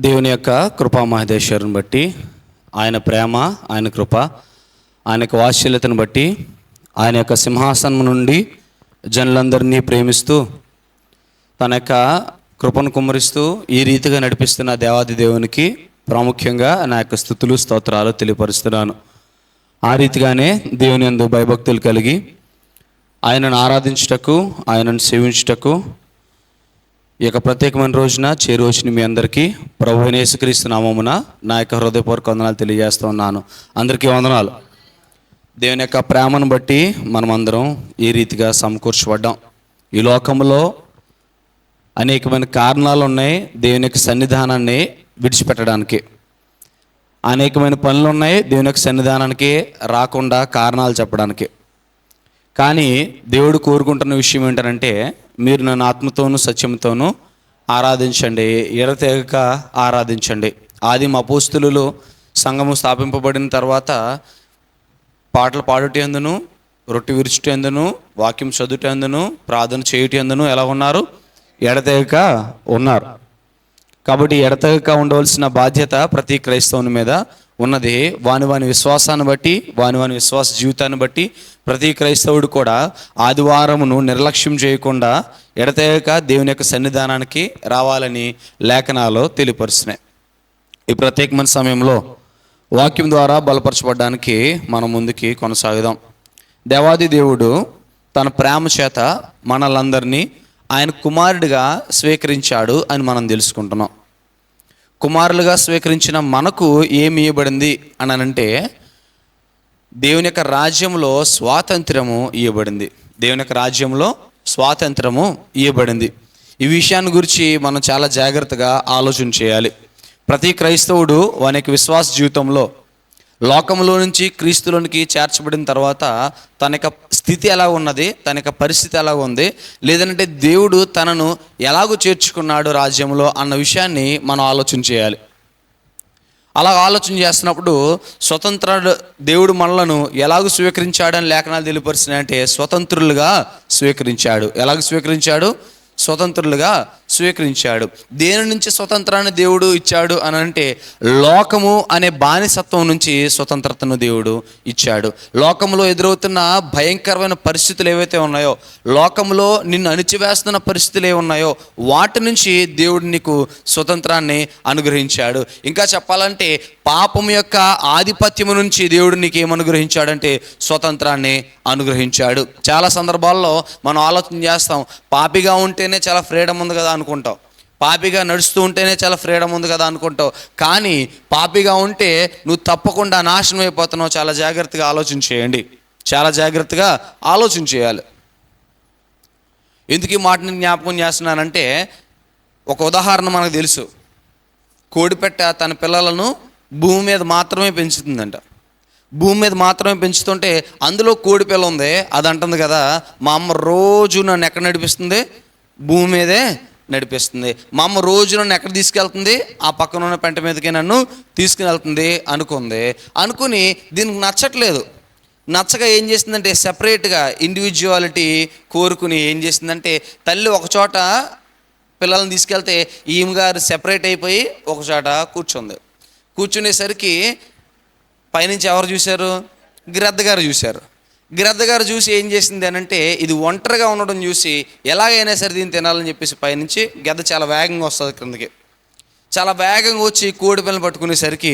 దేవుని యొక్క కృపా మహదేశ్వరుని బట్టి, ఆయన ప్రేమ, ఆయన కృప, ఆయన యొక్క వాత్సల్యతను బట్టి, ఆయన యొక్క సింహాసనం నుండి జనులందరినీ ప్రేమిస్తూ తన యొక్క కృపను కుమ్మరిస్తూ ఈ రీతిగా నడిపిస్తున్న దేవాది దేవునికి ప్రాముఖ్యంగా నా యొక్క స్తుతులు స్తోత్రాలు తెలియపరుస్తున్నాను. ఆ రీతిగానే దేవుని యందు భయభక్తులు కలిగి ఆయనను ఆరాధించుటకు, ఆయనను సేవించుటకు ఈ యొక్క ప్రత్యేకమైన రోజున చేరువచ్చిన మీ అందరికీ ప్రభువైన యేసుక్రీస్తు నామమున నా యొక్క హృదయపూర్వక వందనాలు తెలియజేస్తూ ఉన్నాను. అందరికీ వందనాలు. దేవుని యొక్క ప్రేమను బట్టి మనమందరం ఈ రీతిగా సమకూర్చబడ్డాం. ఈ లోకంలో అనేకమైన కారణాలు ఉన్నాయి దేవుని యొక్క సన్నిధానాన్ని విడిచిపెట్టడానికి. అనేకమైన పనులు ఉన్నాయి దేవుని యొక్క సన్నిధానానికి రాకుండా కారణాలు చెప్పడానికి. కానీ దేవుడు కోరుకుంటున్న విషయం ఏంటంటే, మీరు నన్ను ఆత్మతోనూ సత్యంతోనూ ఆరాధించండి, ఎడతెగక ఆరాధించండి. ఆదిమ అపోస్తులు సంఘము స్థాపింపబడిన తర్వాత పాటలు పాడుటందును, రొట్టె విరుచుటందును, వాక్యం చదువుటందును, ప్రార్థన చేయుటందును ఎలా ఉన్నారు? ఎడతెగక ఉన్నారు. కాబట్టి ఎడతెగక ఉండవలసిన బాధ్యత ప్రతి క్రైస్తవుని మీద ఉన్నది. వాని విశ్వాసాన్ని బట్టి, వాని విశ్వాస జీవితాన్ని బట్టి ప్రతి క్రైస్తవుడు కూడా ఆదివారమును నిర్లక్ష్యం చేయకుండా ఎడతెగక దేవుని యొక్క సన్నిధానానికి రావాలని లేఖనాలు తెలియపరుస్తున్నాయి. ఈ ప్రత్యేకమైన సమయంలో వాక్యం ద్వారా బలపరచబడడానికి మనం ముందుకి కొనసాగుదాం. దేవాది దేవుడు తన ప్రేమ చేత మనలందరినీ ఆయన కుమారుడిగా స్వీకరించాడు అని మనం తెలుసుకుంటున్నాం. కుమారులుగా స్వీకరించిన మనకు ఏమి ఇవ్వబడింది అని అంటే, దేవుని యొక్క రాజ్యంలో స్వాతంత్రము ఇవ్వబడింది. దేవుని యొక్క రాజ్యంలో స్వాతంత్రము ఇవ్వబడింది. ఈ విషయాన్ని గురించి మనం చాలా జాగ్రత్తగా ఆలోచన చేయాలి. ప్రతి క్రైస్తవుడు వాని యొక్క విశ్వాస జీవితంలో లోకంలో నుంచి క్రీస్తులోనికి చేర్చబడిన తర్వాత తన యొక్క స్థితి ఎలా ఉన్నది, తన యొక్క పరిస్థితి ఎలా ఉంది, లేదంటే దేవుడు తనను ఎలాగో చేర్చుకున్నాడు రాజ్యంలో అన్న విషయాన్ని మనం ఆలోచన చేయాలి. అలా ఆలోచన చేస్తున్నప్పుడు స్వతంత్ర దేవుడు మనలను ఎలాగో స్వీకరించాడని లేఖనాలు తెలియపరుస్తున్నాయంటే, స్వతంత్రులుగా స్వీకరించాడు. ఎలాగ స్వీకరించాడు? స్వతంత్రులుగా స్వీకరించాడు. దేని నుంచి స్వతంత్రాన్ని దేవుడు ఇచ్చాడు అని అంటే, లోకము అనే బానిసత్వం నుంచి స్వతంత్రతను దేవుడు ఇచ్చాడు. లోకంలో ఎదురవుతున్న భయంకరమైన పరిస్థితులు ఏవైతే ఉన్నాయో, లోకంలో నిన్ను అణిచివేస్తున్న పరిస్థితులు ఏవి ఉన్నాయో వాటి నుంచి దేవుడు నీకు స్వతంత్రాన్ని అనుగ్రహించాడు. ఇంకా చెప్పాలంటే పాపం యొక్క ఆధిపత్యము నుంచి దేవుడు నీకు ఏమనుగ్రహించాడంటే స్వతంత్రాన్ని అనుగ్రహించాడు. చాలా సందర్భాల్లో మనం ఆలోచన చేస్తాం, పాపిగా ఉంటేనే చాలా ఫ్రీడమ్ ఉంది కదా అనుకుంటాం, పాపిగా నడుస్తూ ఉంటేనే చాలా ఫ్రీడమ్ ఉంది కదా అనుకుంటావు. కానీ పాపిగా ఉంటే నువ్వు తప్పకుండా నాశనం అయిపోతున్నావు. చాలా జాగ్రత్తగా ఆలోచన చేయండి, చాలా జాగ్రత్తగా ఆలోచన చేయాలి. ఎందుకు ఈ మాటని జ్ఞాపకం చేస్తున్నానంటే, ఒక ఉదాహరణ మనకు తెలుసు. కోడిపెట్ట తన పిల్లలను భూమి మీద మాత్రమే పెంచుతుందంట. భూమి మీద మాత్రమే పెంచుతుంటే అందులో కోడి పిల్ల ఉంది. అది అంటుంది కదా, మా అమ్మ రోజు నన్ను ఎక్కడ నడిపిస్తుంది? భూమి మీదే నడిపిస్తుంది. మా అమ్మ రోజు నన్ను ఎక్కడ తీసుకెళ్తుంది? ఆ పక్కన ఉన్న పెంట మీదకే నన్ను తీసుకుని వెళ్తుంది అనుకుంది. అనుకుని దీనికి నచ్చట్లేదు. నచ్చగా ఏం చేసిందంటే, సెపరేట్గా ఇండివిజువాలిటీ కోరుకుని ఏం చేసిందంటే, తల్లి ఒకచోట పిల్లల్ని తీసుకెళ్తే ఈమె గారు సెపరేట్ అయిపోయి ఒకచోట కూర్చుంది. కూర్చునేసరికి పైనుంచి ఎవరు చూశారు? గ్రద్ద గారు చూశారు. గ్రద్ద గారు చూసి ఏం చేసింది అని అంటే, ఇది ఒంటరిగా ఉండడం చూసి ఎలాగైనా సరే దీన్ని తినాలని చెప్పేసి పైనుంచి గద్ద చాలా వేగంగా వస్తుంది క్రిందకి. చాలా వేగంగా వచ్చి కోడి పిల్లని పట్టుకునేసరికి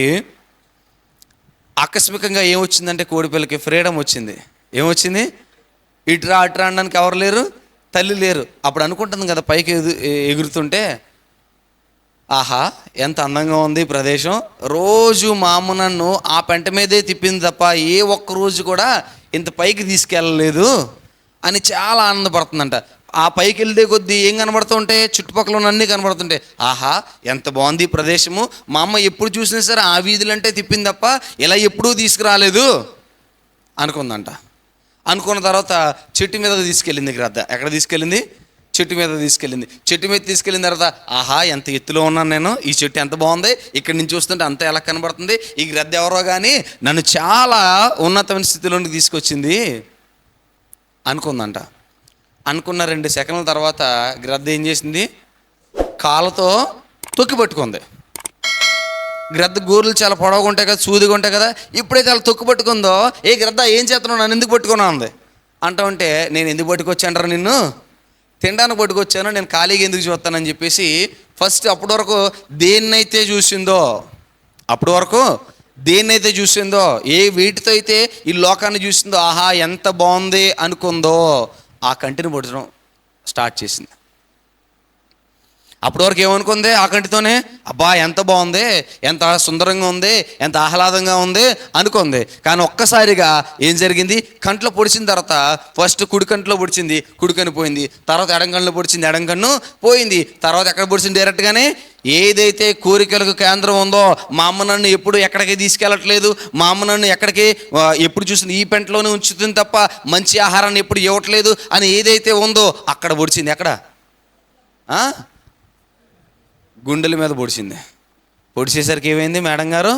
ఆకస్మికంగా ఏమొచ్చిందంటే, కోడి పిల్లకి ఫ్రీడమ్ వచ్చింది. ఏమొచ్చింది? ఇటురా అటురా అనడానికి ఎవరు లేరు, తల్లి లేరు. అప్పుడు అనుకుంటుంది కదా పైకి ఎగురుతుంటే, ఆహా ఎంత అందంగా ఉంది ఈ ప్రదేశం, రోజు మా అమ్మ నన్ను ఆ పెంట మీదే తిప్పింది తప్ప ఏ ఒక్క రోజు కూడా ఇంత పైకి తీసుకెళ్ళలేదు అని చాలా ఆనందపడుతుందంట. ఆ పైకి వెళ్తే కొద్దీ ఏం కనబడుతుంటే, చుట్టుపక్కల ఉన్న అన్నీ కనబడుతుంటే, ఆహా ఎంత బాగుంది ఈ ప్రదేశము, మా అమ్మ ఎప్పుడు చూసినా సరే ఆ వీధులంటే తిప్పింది తప్ప ఇలా ఎప్పుడూ తీసుకురాలేదు అనుకుందంట. అనుకున్న తర్వాత చెట్టు మీద తీసుకెళ్ళింది గ్రద్ద. ఎక్కడ తీసుకెళ్ళింది? చెట్టు మీద తీసుకెళ్ళింది. చెట్టు మీద తీసుకెళ్ళిన తర్వాత, ఆహా ఎంత ఎత్తులో ఉన్నాను నేను, ఈ చెట్టు ఎంత బాగుంది, ఇక్కడి నుంచి చూస్తుంటే అంత ఎలా కనబడుతుంది, ఈ గ్రద్ద ఎవరో కానీ నన్ను చాలా ఉన్నతమైన స్థితిలోకి తీసుకొచ్చింది అనుకుందంట. అనుకున్న 2 సెకండ్ల తర్వాత గ్రద్ద ఏం చేసింది? కాళ్ళతో తొక్కి పట్టుకుంది. గ్రద్ద గోర్లు చాలా పొడవుగా ఉంటాయి కదా, సూదిగా ఉంటాయి కదా. ఇప్పుడైతే అలా తొక్కు పట్టుకుందో, ఏ గ్రద్ద ఏం చేస్తున్నావు, నన్ను ఎందుకు పట్టుకున్నా అంది. అంటా ఉంటే, నేను ఎందుకు పట్టుకొచ్చానరా నిన్ను, తినడానికి పట్టుకొచ్చాను, నేను ఖాళీగా ఎందుకు చూస్తానని చెప్పేసి ఫస్ట్ అప్పటి వరకు దేన్నైతే చూసిందో, ఏ వీటితో అయితే ఈ లోకాన్ని చూసిందో, ఆహా ఎంత బాగుంది అనుకుందో, ఆ కంటిని పొడచడం స్టార్ట్ చేసింది. అప్పటి వరకు ఏమనుకుంది, ఆ కంటితోనే అబ్బా ఎంత బాగుంది, ఎంత సుందరంగా ఉంది, ఎంత ఆహ్లాదంగా ఉంది అనుకుంది. కానీ ఒక్కసారిగా ఏం జరిగింది, కంట్లో పొడిచిన తర్వాత ఫస్ట్ కుడి కంట్లో పొడిచింది, కుడి కన్ను పోయింది. తర్వాత ఎడం కన్నులో పొడిచింది, ఎడం కన్ను పోయింది. తర్వాత ఎక్కడ పొడిచింది, డైరెక్ట్గానే ఏదైతే కోరికలకు కేంద్రం ఉందో, మా అమ్మ నన్ను ఎప్పుడు ఎక్కడికి తీసుకెళ్ళట్లేదు, మా అమ్మ నన్ను ఎక్కడికి ఎప్పుడు చూసింది ఈ పెంటలోనే ఉంచుతుంది తప్ప మంచి ఆహారాన్ని ఎప్పుడు ఇవ్వట్లేదు అని ఏదైతే ఉందో అక్కడ పొడిచింది. ఎక్కడ, గుండెల మీద పొడిచింది. పొడిచేసరికి ఏమైంది మేడం గారు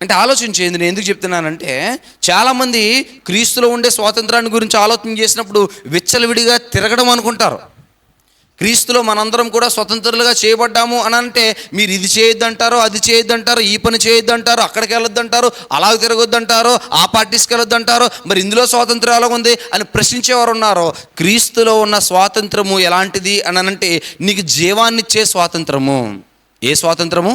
అంటే, ఆలోచించేది. నేను ఎందుకు చెప్తున్నానంటే, చాలామంది క్రీస్తులో ఉండే స్వాతంత్రాన్ని గురించి ఆలోచన చేసినప్పుడు విచ్చలవిడిగా తిరగడం అనుకుంటారు. క్రీస్తులో మనందరం కూడా స్వతంత్రులుగా చేయబడ్డాము అని అంటే, మీరు ఇది చేయొద్దంటారు, అది చేయొద్దంటారు, ఈ పని చేయొద్దంటారు, అక్కడికి వెళ్ళొద్దంటారు, అలాగ తిరగొద్దంటారు, ఆ పార్టీస్కి వెళ్ళొద్దంటారు, మరి ఇందులో స్వాతంత్రం ఎలా ఉంది అని ప్రశ్నించేవారు ఉన్నారు. క్రీస్తులో ఉన్న స్వాతంత్రము ఎలాంటిది అని అంటే, నీకు జీవాన్నిచ్చే స్వాతంత్రము. ఏ స్వాతంత్రము?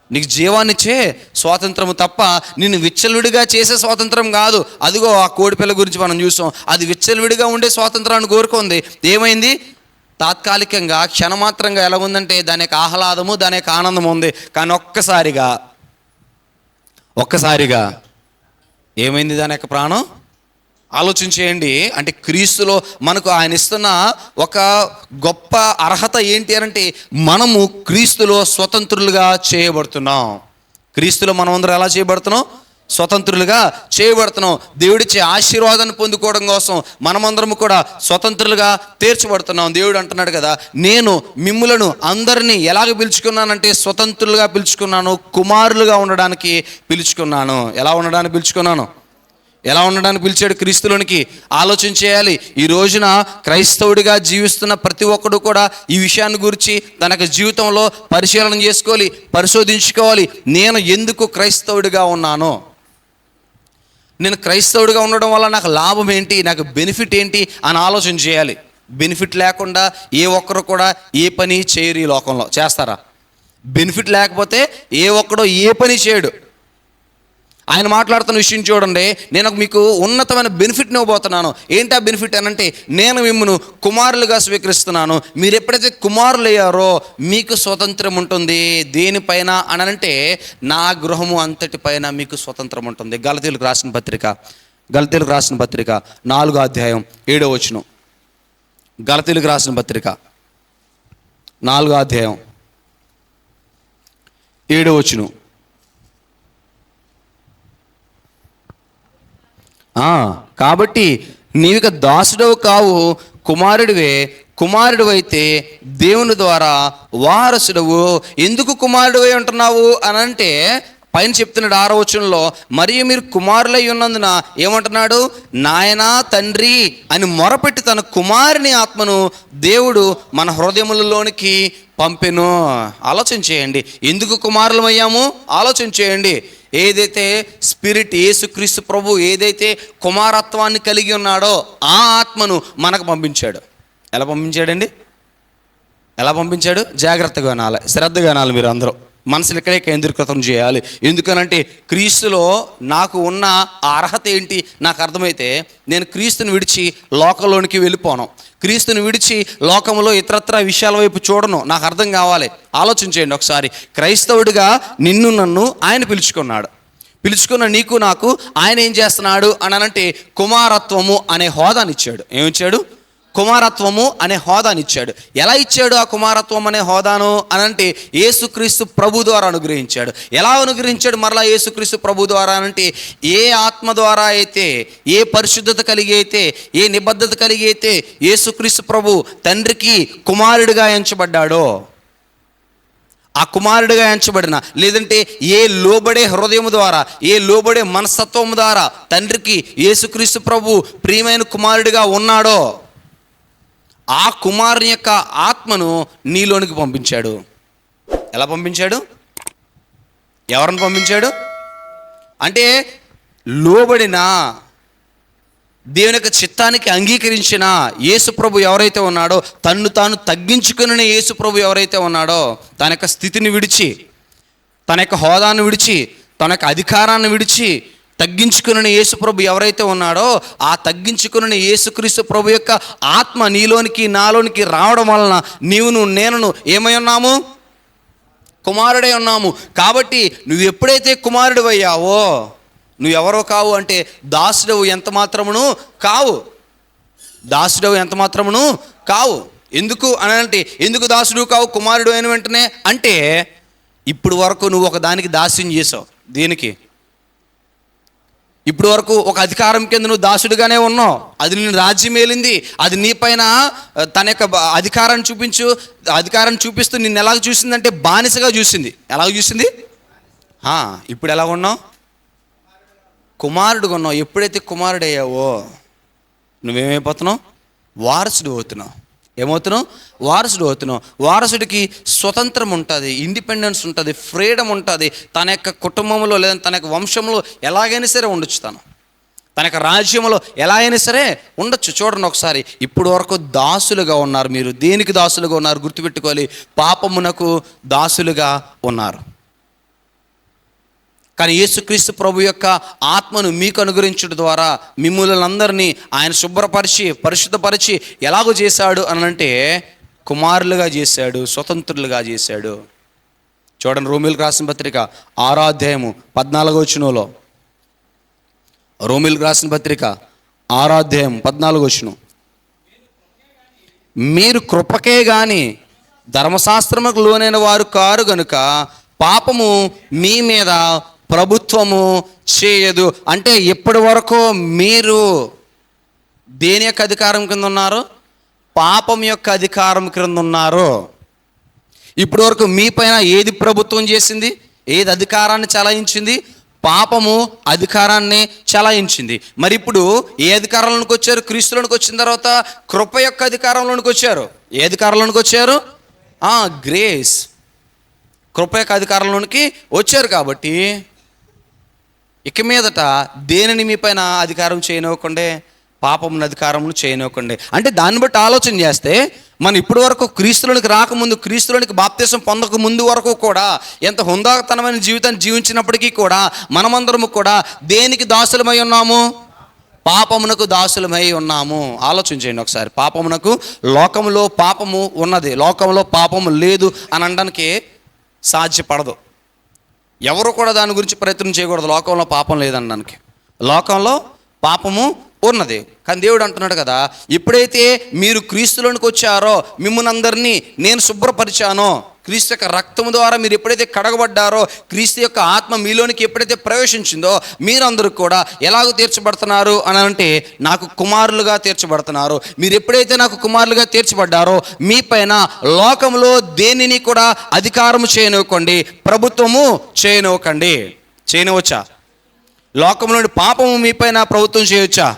నీకు జీవాన్నిచ్చే స్వాతంత్రము తప్ప నిన్ను విచ్చలవిడిగా చేసే స్వాతంత్రం కాదు. అదిగో ఆ కోడిపిల్ల గురించి మనం చూసాం, అది విచ్చలవిడిగా ఉండే స్వాతంత్రాన్ని కోరుకుంది. ఏమైంది, తాత్కాలికంగా క్షణమాత్రంగా ఎలా ఉందంటే, దాని యొక్క ఆహ్లాదము, దాని యొక్క ఆనందం ఉంది. కానీ ఒక్కసారిగా ఏమైంది దాని యొక్క ప్రాణం? ఆలోచించేయండి. అంటే క్రీస్తులో మనకు ఆయన ఇస్తున్న ఒక గొప్ప అర్హత ఏంటి అనంటే, మనము క్రీస్తులో స్వతంత్రులుగా చేయబడుతున్నాం. క్రీస్తులో మనం అందరూ ఎలా చేయబడుతున్నాం? స్వతంత్రులుగా చేయబడుతున్నాం. దేవుడిచ్చే ఆశీర్వాదాన్ని పొందుకోవడం కోసం మనమందరము కూడా స్వతంత్రులుగా తీర్చబడుతున్నాం. దేవుడు అంటున్నాడు కదా, నేను మిమ్ములను అందరినీ ఎలాగ పిలుచుకున్నానంటే స్వతంత్రులుగా పిలుచుకున్నాను, కుమారులుగా ఉండడానికి పిలుచుకున్నాను. ఎలా ఉండడానికి పిలిచాడు క్రీస్తులోనికి? ఆలోచన చేయాలి. ఈ రోజున క్రైస్తవుడిగా జీవిస్తున్న ప్రతి ఒక్కడు కూడా ఈ విషయాన్ని గురించి తన జీవితంలో పరిశీలన చేసుకోవాలి, పరిశోధించుకోవాలి. నేను ఎందుకు క్రైస్తవుడిగా ఉన్నాను, నేను క్రైస్తవుడిగా ఉండడం వల్ల నాకు లాభం ఏంటి, నాకు బెనిఫిట్ ఏంటి అని ఆలోచన చేయాలి. బెనిఫిట్ లేకుండా ఏ ఒక్కరు కూడా ఏ పని చేయరు ఈ లోకంలో. చేస్తారా? బెనిఫిట్ లేకపోతే ఏ ఒక్కడో ఏ పని చేయడు. ఆయన మాట్లాడుతున్న విషయం చూడండి, నేను మీకు ఉన్నతమైన బెనిఫిట్ని ఇవ్వబోతున్నాను. ఏంటి ఆ బెనిఫిట్ అనంటే, నేను మిమ్మల్ని కుమారులుగా స్వీకరిస్తున్నాను. మీరు ఎప్పుడైతే కుమారులు అయ్యారో మీకు స్వతంత్రం ఉంటుంది. దేనిపైన అనంటే, నా గృహము అంతటిపైన మీకు స్వతంత్రం ఉంటుంది. గలతీయులకు రాసిన పత్రిక 4వ అధ్యాయం 7వ వచనం. గలతీయులకు రాసిన పత్రిక 4వ అధ్యాయం 7వ వచనం. కాబట్టి నీవిక దాసుడవు కావు, కుమారుడు అయితే దేవుని ద్వారా వారసుడవు. ఎందుకు కుమారుడువై ఉంటున్నావు అని అంటే, పైన చెప్తున్నాడు 6వ వచనంలో, మరియు మీరు కుమారులై ఉన్నందున ఏమంటున్నాడు, నాయనా తండ్రి అని మొరపెట్టి తన కుమారుని ఆత్మను దేవుడు మన హృదయములలోనికి పంపెను. ఆలోచన చేయండి, ఎందుకు కుమారులమయ్యాము? ఆలోచన చేయండి. ఏదైతే స్పిరిట్, యేసుక్రీస్తు ప్రభు ఏదైతే కుమారత్వాన్ని కలిగి ఉన్నాడో ఆ ఆత్మను మనకు పంపించాడు. ఎలా పంపించాడు? జాగ్రత్తగా వినాలి, శ్రద్ధగా వినాలి. మీరు అందరూ మనసులు ఇక్కడే కేంద్రీకృతం చేయాలి. ఎందుకనంటే, క్రీస్తులో నాకు ఉన్న అర్హత ఏంటి నాకు అర్థమైతే, నేను క్రీస్తుని విడిచి లోకంలోనికి వెళ్ళిపోను, క్రీస్తుని విడిచి లోకంలో ఇతరత్ర విషయాల వైపు చూడను. నాకు అర్థం కావాలి. ఆలోచించేయండి ఒకసారి. క్రైస్తవుడిగా నన్ను ఆయన పిలుచుకున్న నీకు నాకు ఆయన ఏం చేస్తున్నాడు అని అనంటే, కుమారత్వము అనే హోదానిచ్చాడు. ఏమిచ్చాడు? కుమారత్వము అనే హోదానిచ్చాడు. ఎలా ఇచ్చాడు ఆ కుమారత్వం అనే హోదాను అనంటే, యేసుక్రీస్తు ప్రభు ద్వారా అనుగ్రహించాడు. ఎలా అనుగ్రహించాడు మరలా యేసుక్రీస్తు ప్రభు ద్వారా అనంటే, ఏ ఆత్మ ద్వారా అయితే, ఏ పరిశుద్ధత కలిగి అయితే, ఏ నిబద్ధత కలిగి అయితే యేసుక్రీస్తు ప్రభు తండ్రికి కుమారుడిగా ఎంచబడ్డాడో, ఆ కుమారుడిగా ఎంచబడిన, లేదంటే ఏ లోబడే హృదయం ద్వారా, ఏ లోబడే మనస్తత్వం ద్వారా తండ్రికి యేసుక్రీస్తు ప్రభు ప్రియమైన కుమారుడిగా ఉన్నాడో, ఆ కుమారుని యొక్క ఆత్మను నీలోనికి పంపించాడు. ఎలా పంపించాడు? ఎవరిని పంపించాడు అంటే లోబడిన దేవుని యొక్క చిత్తానికి అంగీకరించిన యేసుప్రభు ఎవరైతే ఉన్నాడో, తన్ను తాను తగ్గించుకుని యేసుప్రభు ఎవరైతే ఉన్నాడో, తన యొక్క స్థితిని విడిచి, తన యొక్క హోదాను విడిచి, తన యొక్క అధికారాన్ని విడిచి తగ్గించుకుని యేసుప్రభు ఎవరైతే ఉన్నాడో, ఆ తగ్గించుకుని యేసుక్రీస్తు ప్రభు యొక్క ఆత్మ నీలోనికి నాలోనికి రావడం వలన నేను ఏమై ఉన్నాము? కుమారుడై ఉన్నాము. కాబట్టి నువ్వు ఎప్పుడైతే కుమారుడు అయ్యావో, నువ్వెవరో కావు అంటే దాసుడవు ఎంత మాత్రమును కావు. దాసుడవు ఎంత మాత్రమును కావు. ఎందుకు అని అంటే, ఎందుకు దాసుడు కావు కుమారుడు అయిన వెంటనే అంటే, ఇప్పుడు వరకు నువ్వు ఒక దానికి దాస్యం చేసావు. దేనికి? ఇప్పుడు వరకు ఒక అధికారం కింద నువ్వు దాసుడిగానే ఉన్నావు. అది నేను రాజ్యం ఏలింది. అది నీ పైన తన యొక్క అధికారాన్ని చూపిస్తూ నిన్ను ఎలాగ చూసిందంటే బానిసగా చూసింది. ఎలాగ చూసింది? ఇప్పుడు ఎలా ఉన్నావు? కుమారుడుగా ఉన్నావు. ఎప్పుడైతే కుమారుడు అయ్యావో నువ్వేమైపోతున్నావు? వారసుడు అవుతున్నావు. ఏమవుతున్నావు? వారసుడు అవుతున్నావు. వారసుడికి స్వతంత్రం ఉంటుంది, ఇండిపెండెన్స్ ఉంటుంది, ఫ్రీడమ్ ఉంటుంది. తన యొక్క కుటుంబంలో లేదా తన యొక్క వంశంలో ఎలాగైనా సరే ఉండొచ్చు. తన యొక్క రాజ్యంలో ఎలా అయినా సరే ఉండొచ్చు. చూడండి ఒకసారి, ఇప్పుడు వరకు దాసులుగా ఉన్నారు. మీరు దేనికి దాసులుగా ఉన్నారు? గుర్తుపెట్టుకోవాలి, పాపమునకు దాసులుగా ఉన్నారు. కానీ యేసుక్రీస్తు ప్రభు యొక్క ఆత్మను మీకు అనుగ్రహించడం ద్వారా మిమ్ములను అందరినీ ఆయన శుభ్రపరిచి పరిశుద్ధపరిచి ఎలాగో చేశాడు అని అంటే, కుమారులుగా చేశాడు, స్వతంత్రులుగా చేశాడు. చూడండి, రోమీయులకు రాసిన పత్రిక 6వ అధ్యాయము 14వ వచనంలో, రోమీయులకు రాసిన పత్రిక 6వ అధ్యాయం 14వ వచనం, మీరు కృపకే గాని ధర్మశాస్త్రముకు లోనైన వారు కారు గనుక పాపము మీ మీద ప్రభుత్వము చేయదు. అంటే ఇప్పటి వరకు మీరు దేని యొక్క అధికారం కింద ఉన్నారు? పాపం యొక్క అధికారం క్రింద ఉన్నారు. ఇప్పటి వరకు మీ పైన ఏది ప్రభుత్వం చేసింది? ఏది అధికారాన్ని చలాయించింది? పాపము అధికారాన్ని చలాయించింది. మరి ఇప్పుడు ఏ అధికారంలోనికి వచ్చారు? క్రీస్తులోనికి వచ్చిన తర్వాత కృప యొక్క అధికారంలోనికి వచ్చారు. ఏ అధికారంలోనికి వచ్చారు? గ్రేస్, కృప యొక్క అధికారంలోనికి వచ్చారు. కాబట్టి ఇక మీదట దేనిని మీ పైన అధికారం చేయనివ్వకండి, పాపమును అధికారమును చేయనివ్వకండి. అంటే దాన్ని బట్టి ఆలోచన చేస్తే, మనం ఇప్పటి వరకు క్రీస్తులోనికి రాకముందు, క్రీస్తులోనికి బాప్తిసం పొందక ముందు వరకు కూడా ఎంత హుందాతనమైన జీవితాన్ని జీవించినప్పటికీ కూడా మనమందరము కూడా దేనికి దాసులమై ఉన్నాము? పాపమునకు దాసులమై ఉన్నాము. ఆలోచన చేయండి ఒకసారి. పాపమునకు, లోకంలో పాపము ఉన్నది, లోకంలో పాపము లేదు అని అనడానికి సాధ్యపడదు. ఎవరు కూడా దాని గురించి ప్రయత్నం చేయకూడదు. లోకంలో పాపం లేదనడానికి. లోకంలో పాపము ఉన్నది. కానీ దేవుడు అంటున్నాడు కదా, ఎప్పుడైతే మీరు క్రీస్తులోనికి వచ్చారో మిమ్మల్ని అందరినీ నేను శుభ్రపరిచానో, క్రీస్తు యొక్క రక్తము ద్వారా మీరు ఎప్పుడైతే కడగబడ్డారో, క్రీస్తు యొక్క ఆత్మ మీలోనికి ఎప్పుడైతే ప్రవేశించిందో, మీరందరూ కూడా ఎలాగో తీర్చబడుతున్నారు అని అంటే, నాకు కుమారులుగా తీర్చబడుతున్నారు. మీరు ఎప్పుడైతే నాకు కుమారులుగా తీర్చబడ్డారో, మీ పైన లోకంలో దేనిని కూడా అధికారము చేయనివ్వకండి, ప్రభుత్వము చేయనివ్వకండి. చేయనివచ్చా? లోకంలోని పాపము మీ పైన ప్రభుత్వం చేయొచ్చా?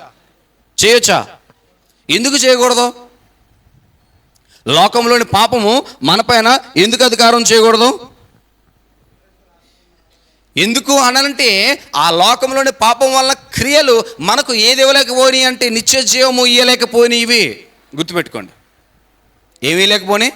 ఎందుకు చేయకూడదు? లోకంలోని పాపము మనపైన ఎందుకు అధికారం చేయకూడదు? ఎందుకు అనంటే, ఆ లోకంలోని పాపం వల్ల క్రియలు మనకు ఏది ఇవ్వలేకపోయినాయి అంటే నిత్య జీవము ఇవ్వలేకపోయినవి. గుర్తుపెట్టుకోండి, ఏమీ లేకపోని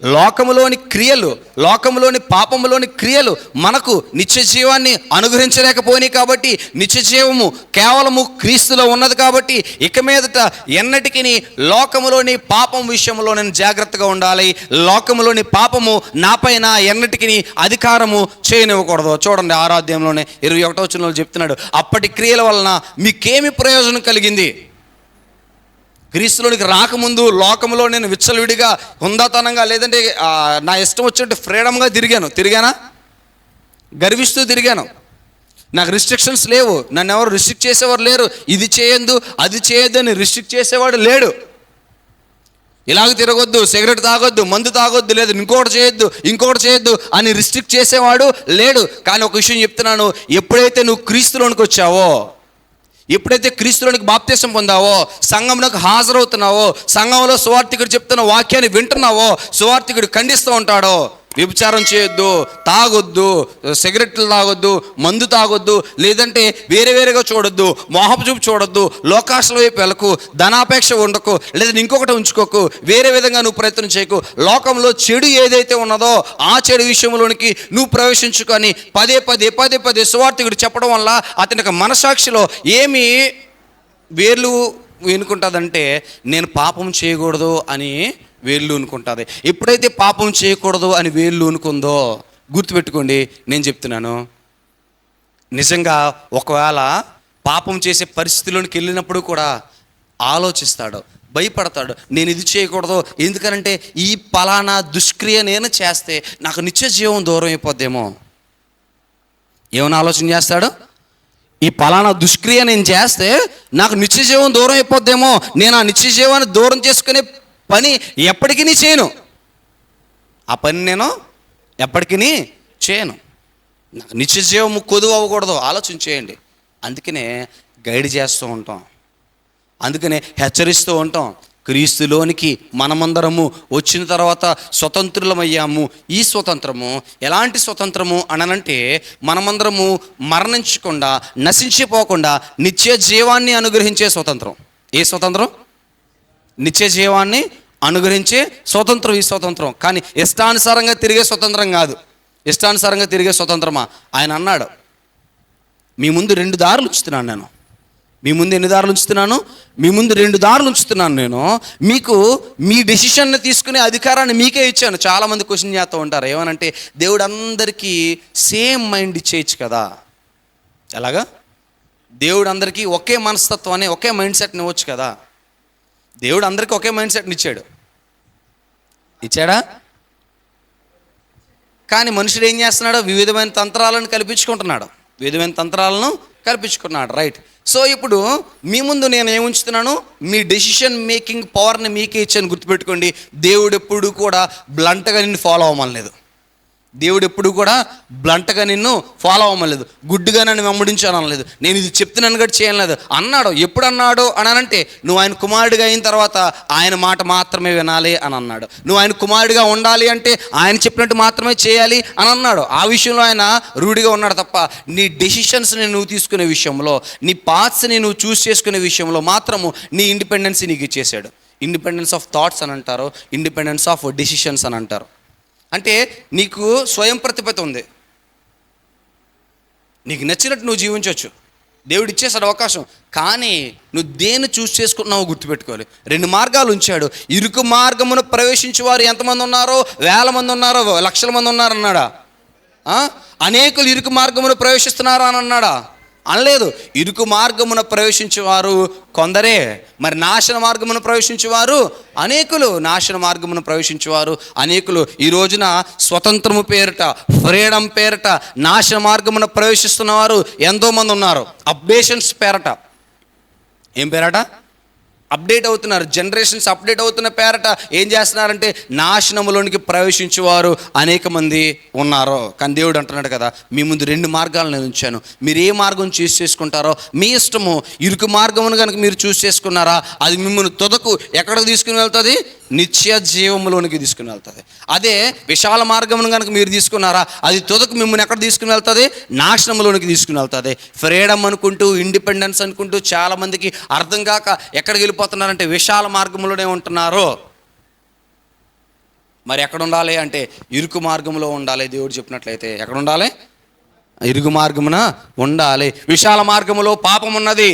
లోకములోని క్రియలు, లోకములోని పాపములోని క్రియలు మనకు నిత్య జీవాన్ని అనుగ్రహించలేకపోయినాయి. కాబట్టి నిత్య జీవము కేవలము క్రీస్తులో ఉన్నది. కాబట్టి ఇక మీదట ఎన్నటికీ లోకములోని పాపం విషయంలో నేను జాగ్రత్తగా ఉండాలి. లోకములోని పాపము నాపైన ఎన్నటికీ అధికారము చేయనివ్వకూడదు. చూడండి, 6వ అధ్యాయంలోనే 21వ వచనంలో చెప్తున్నాడు, అప్పటి క్రియల వలన మీకేమి ప్రయోజనం కలిగింది? క్రీస్తులోనికి రాకముందు లోకంలో నేను విచ్చలవిడిగా హుందాతనంగా, లేదంటే నా ఇష్టం వచ్చినట్టు ఫ్రీడమ్గా తిరిగానా? గర్విస్తూ తిరిగాను. నాకు రిస్ట్రిక్షన్స్ లేవు. నన్ను ఎవరు రిస్ట్రిక్ట్ చేసేవారు లేరు. ఇది చేయొద్దు, అది చేయొద్దు అని రిస్ట్రిక్ట్ చేసేవాడు లేడు. ఇలాగ తిరగొద్దు, సిగరెట్ తాగొద్దు, మందు తాగొద్దు, లేదు ఇంకోటి చేయొద్దు అని రిస్ట్రిక్ట్ చేసేవాడు లేడు. కానీ ఒక విషయం చెప్తున్నాను, ఎప్పుడైతే నువ్వు క్రీస్తులోనికి వచ్చావో, ఎప్పుడైతే క్రీస్తులోనికి బాప్తిసం పొందావో, సంఘంలోకి హాజరవుతున్నావో, సంఘంలో సువార్థికుడు చెప్తున్న వాక్యాన్ని వింటున్నావో, సువార్థికుడు ఖండిస్తూ ఉంటాడో, వ్యభిచారం చేయొద్దు, తాగొద్దు, సిగరెట్లు తాగొద్దు, మందు తాగొద్దు, లేదంటే వేరేగా చూడొద్దు, మోహపు చూపు చూడొద్దు, లోకాశల వైపు వెళ్ళకు, ధనాపేక్ష ఉండకు, లేదంటే ఇంకొకటి ఉంచుకోకు, వేరే విధంగా నువ్వు ప్రయత్నం చేయకు. లోకంలో చెడు ఏదైతే ఉన్నదో ఆ చెడు విషయంలోనికి నువ్వు ప్రవేశించుకొని పదే సువార్తికుడు చెప్పడం వల్ల అతనికి మనసాక్షిలో ఏమి వేర్లు ఎన్నుకుంటుందంటే, నేను పాపం చేయకూడదు అని వేళ్ళు అనుకుంటుంది. ఎప్పుడైతే పాపం చేయకూడదు అని వేళ్ళు అనుకుందో, గుర్తుపెట్టుకోండి, నేను చెప్తున్నాను, నిజంగా ఒకవేళ పాపం చేసే పరిస్థితిలోనికి వెళ్ళినప్పుడు కూడా ఆలోచిస్తాడు, భయపడతాడు, నేను ఇది చేయకూడదు, ఎందుకనంటే ఈ పలానా దుష్క్రియ నేను చేస్తే నాకు నిత్య జీవం దూరం అయిపోద్దేమో. ఏమైనా ఆలోచన చేస్తాడు? ఈ పలానా దుష్క్రియ నేను చేస్తే నాకు నిత్య జీవం దూరం అయిపోద్దేమో, నేను ఆ నిత్య జీవాన్ని దూరం చేసుకునే పని ఎప్పటికీ చేయను, ఆ పని నేను ఎప్పటికీ చేయను, నాకు నిత్య జీవం కొదువు అవ్వకూడదు. ఆలోచన చేయండి. అందుకనే గైడ్ చేస్తూ ఉంటాం, అందుకనే హెచ్చరిస్తూ ఉంటాం. క్రీస్తులోనికి మనమందరము వచ్చిన తర్వాత స్వతంత్రులమయ్యాము. ఈ స్వతంత్రము ఎలాంటి స్వతంత్రము అనంటే, మనమందరము మరణించకుండా, నశించిపోకుండా నిత్య జీవాన్ని అనుగ్రహించే స్వతంత్రం. ఏ స్వతంత్రం? నిత్య జీవాన్ని అనుగ్రహించే స్వతంత్రం ఈ స్వతంత్రం. కానీ ఇష్టానుసారంగా తిరిగే స్వతంత్రం కాదు. ఇష్టానుసారంగా తిరిగే స్వతంత్రమా? ఆయన అన్నాడు, మీ ముందు 2 దారులు ఉంచుతున్నాను నేను. మీ ముందు ఎన్ని దారులు ఉంచుతున్నాను? మీ ముందు 2 దారులు ఉంచుతున్నాను నేను. మీకు మీ డెసిషన్ని తీసుకునే అధికారాన్ని మీకే ఇచ్చాను. చాలామంది క్వశ్చన్ చేస్తూ ఉంటారు, ఏమనంటే, దేవుడు అందరికీ సేమ్ మైండ్ ఇచ్చేయచ్చు కదా. ఎలాగా? దేవుడు అందరికీ ఒకే మనస్తత్వాన్ని, ఒకే మైండ్ సెట్ని ఇవ్వచ్చు కదా. దేవుడు అందరికీ ఒకే మైండ్ సెట్ని ఇచ్చాడా? కానీ మనుషుడు ఏం చేస్తున్నాడు? వివిధమైన తంత్రాలను కల్పించుకున్నాడు. రైట్. సో ఇప్పుడు మీ ముందు నేను ఏముంచుతున్నాను? మీ డెసిషన్ మేకింగ్ పవర్ని మీకే ఇచ్చాను. గుర్తుపెట్టుకోండి, దేవుడు ఎప్పుడు కూడా బ్లంట్గా నిన్ను ఫాలో అవ్వమనలేదు. దేవుడు ఎప్పుడు కూడా బ్లంట్గా నిన్ను ఫాలో అవ్వమలేదు, గుడ్డుగా నన్ను వెంబడించాను అనలేదు, నేను ఇది చెప్తున్నాను కూడా చేయలేదు అన్నాడు. ఎప్పుడు అన్నాడు అనంటే, నువ్వు ఆయన కుమారుడిగా అయిన తర్వాత ఆయన మాట మాత్రమే వినాలి అని అన్నాడు. నువ్వు ఆయన కుమారుడిగా ఉండాలి అంటే ఆయన చెప్పినట్టు మాత్రమే చేయాలి అని అన్నాడు. ఆ విషయంలో ఆయన రూఢిగా ఉన్నాడు తప్ప, నీ డెసిషన్స్ని నువ్వు తీసుకునే విషయంలో, నీ పాత్స్ని నువ్వు చూస్ చేసుకునే విషయంలో మాత్రము నీ ఇండిపెండెన్స్ నీకు ఇచ్చేసాడు. ఇండిపెండెన్స్ ఆఫ్ థాట్స్ అని అంటారు, ఇండిపెండెన్స్ ఆఫ్ డెసిషన్స్ అని అంటారు. అంటే నీకు స్వయం ప్రతిపత్తి ఉంది, నీకు నచ్చినట్టు నువ్వు జీవించవచ్చు, దేవుడు ఇచ్చేసాడు అవకాశం. కానీ నువ్వు దేన్ని చూస్ చేసుకున్నావో గుర్తుపెట్టుకోవాలి. 2 మార్గాలు ఉంచాడు. ఇరుకు మార్గమును ప్రవేశించే వారు ఎంతమంది ఉన్నారో? 1000 మంది ఉన్నారో? లక్షల మంది ఉన్నారన్నాడా? అనేకులు ఇరుకు మార్గమును ప్రవేశిస్తున్నారా అని అన్నాడా? అనలేదు. ఇరుకు మార్గమున ప్రవేశించేవారు కొందరే, మరి నాశన మార్గమును ప్రవేశించేవారు అనేకులు. ఈ రోజున స్వతంత్రము పేరిట, ఫ్రీడమ్ పేరిట నాశన మార్గమున ప్రవేశిస్తున్న వారు ఎంతోమంది ఉన్నారు. అప్డేషన్స్ పేరట, ఏం పేరట? అప్డేట్ అవుతున్నారు. జనరేషన్స్ అప్డేట్ అవుతున్న పేరట ఏం చేస్తున్నారంటే, నాశనములోనికి ప్రవేశించేవారు అనేక మంది ఉన్నారు. కానీ దేవుడు అంటున్నాడు కదా, మీ ముందు 2 మార్గాలు నేను ఉంచాను, మీరు ఏ మార్గం చూస్ చేసుకుంటారో మీ ఇష్టము. ఇరుకు మార్గమును కనుక మీరు చూస్ చేసుకున్నారా, అది మిమ్మల్ని తుదకు ఎక్కడికి తీసుకుని వెళ్తుంది? నిత్య జీవములోనికి తీసుకుని వెళ్తుంది. అదే విశాల మార్గమును కనుక మీరు తీసుకున్నారా, అది తుదకు మిమ్మల్ని ఎక్కడ తీసుకుని వెళ్తుంది? నాశనములోనికి తీసుకుని వెళ్తుంది. ఫ్రీడమ్ అనుకుంటూ, ఇండిపెండెన్స్ అనుకుంటూ చాలామందికి అర్థం కాక ఎక్కడికి వెళ్ళిపోతున్నారంటే విశాల మార్గంలోనే ఉంటున్నారు. మరి ఎక్కడ ఉండాలి అంటే ఇరుకు మార్గంలో ఉండాలి. దేవుడు చెప్పినట్లయితే ఎక్కడ ఉండాలి? ఇరుకు మార్గమున ఉండాలి. విశాల మార్గములో పాపం ఉన్నది,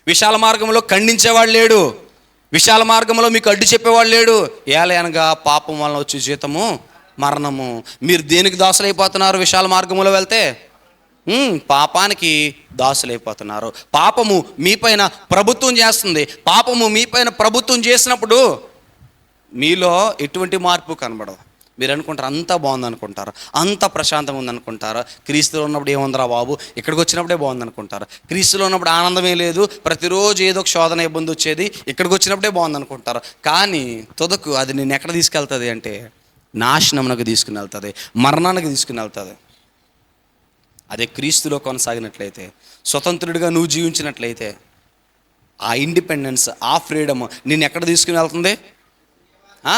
విశాల మార్గంలో ఖండించేవాడు లేడు, విశాల మార్గంలో మీకు అడ్డు చెప్పేవాడు లేడు. ఏలయనగా పాపం వలన వచ్చే జీతము మరణము. మీరు దేనికి దాసులైపోతున్నారు? విశాల మార్గంలో వెళ్తే పాపానికి దాసులైపోతున్నారు. పాపము మీపైన ప్రభుత్వం చేస్తుంది. పాపము మీపైన ప్రభుత్వం చేసినప్పుడు మీలో ఎటువంటి మార్పు కనబడదు. మీరు అనుకుంటారు అంతా బాగుంది అనుకుంటారు, అంత ప్రశాంతంగా ఉంది అనుకుంటారు. క్రీస్తులో ఉన్నప్పుడు ఏముందిరా బాబు, ఇక్కడికి వచ్చినప్పుడే బాగుంది అనుకుంటారు. క్రీస్తులో ఉన్నప్పుడు ఆనందమే లేదు, ప్రతిరోజు ఏదో ఒక శోధన ఇబ్బంది వచ్చేది, ఇక్కడికి వచ్చినప్పుడే బాగుంది అనుకుంటారు. కానీ తుదకు అది నేను ఎక్కడ తీసుకెళ్తుంది అంటే నాశనమునకు తీసుకుని వెళ్తుంది, మరణానికి తీసుకుని వెళ్తుంది. అదే క్రీస్తులో కొనసాగినట్లయితే, స్వతంత్రుడిగా నువ్వు జీవించినట్లయితే, ఆ ఇండిపెండెన్స్, ఆ ఫ్రీడమ్ నిన్ను ఎక్కడ తీసుకుని వెళ్తుంది?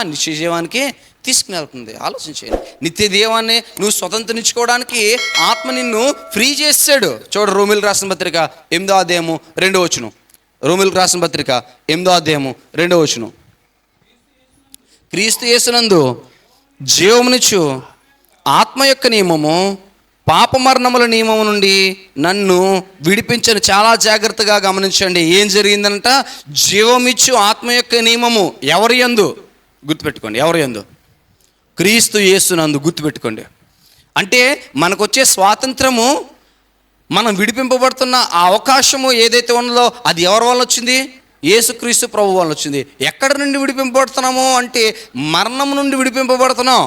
నిత్య జీవానికి తీసుకుని వెళ్తుంది. ఆలోచించేయండి. నిత్య జీవాన్ని నువ్వు స్వతంత్రించుకోవడానికి ఆత్మ నిన్ను ఫ్రీ చేసాడు. చూడు, రోమిలకు రాసిన పత్రిక 8వ అధ్యాయము 2వ వచనం. రోమిలకు రాసిన పత్రిక 8వ అధ్యాయము 2వ వచనం. క్రీస్తు యేసునందు జీవమునిచ్చు ఆత్మ యొక్క నియమము పాపమరణముల నియమము నుండి నన్ను విడిపించను. చాలా జాగ్రత్తగా గమనించండి. ఏం జరిగిందంట? జీవమిచ్చు ఆత్మ యొక్క నియమము ఎవరి యందు? గుర్తుపెట్టుకోండి, ఎవరి యందు? క్రీస్తు యేసునందు. గుర్తుపెట్టుకోండి. అంటే మనకొచ్చే స్వాతంత్రము, మనం విడిపింపబడుతున్న ఆ అవకాశము ఏదైతే ఉన్నదో అది ఎవరి వల్ల వచ్చింది? యేసుక్రీస్తు ప్రభు వల్ల వచ్చింది. ఎక్కడి నుండి విడిపింపబడుతున్నాము అంటే మరణం నుండి విడిపింపబడుతున్నాం.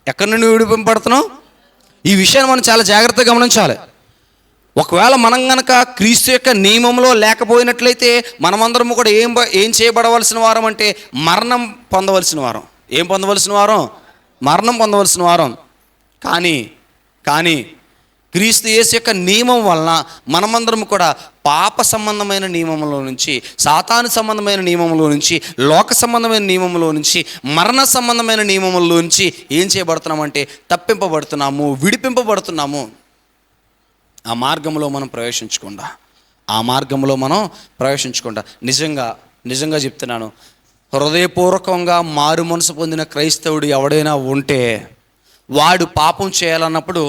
ఎక్కడి నుండి విడిపింపబడుతున్నాం? ఈ విషయాన్ని మనం చాలా జాగ్రత్తగా గమనించాలి. ఒకవేళ మనం గనక క్రీస్తు యొక్క నియమంలో లేకపోయినట్లయితే మనమందరము కూడా ఏం చేయబడవలసిన వారం అంటే మరణం పొందవలసిన వారం. ఏం పొందవలసిన వారం? మరణం పొందవలసిన వారం. కానీ క్రీస్తు యేసు యొక్క నియమం వలన మనమందరం కూడా పాప సంబంధమైన నియమంలో నుంచి, సాతాను సంబంధమైన నియమంలో నుంచి, లోక సంబంధమైన నియమంలో నుంచి, మరణ సంబంధమైన నియమంలో నుంచి ఏం చేయబడుతున్నామంటే తప్పింపబడుతున్నాము, విడిపింపబడుతున్నాము. ఆ మార్గంలో మనం ప్రవేశించకుండా నిజంగా చెప్తున్నాను, హృదయపూర్వకంగా మారు మనసు పొందిన క్రైస్తవుడు ఎవడైనా ఉంటే వాడు పాపం చేయాలన్నప్పుడు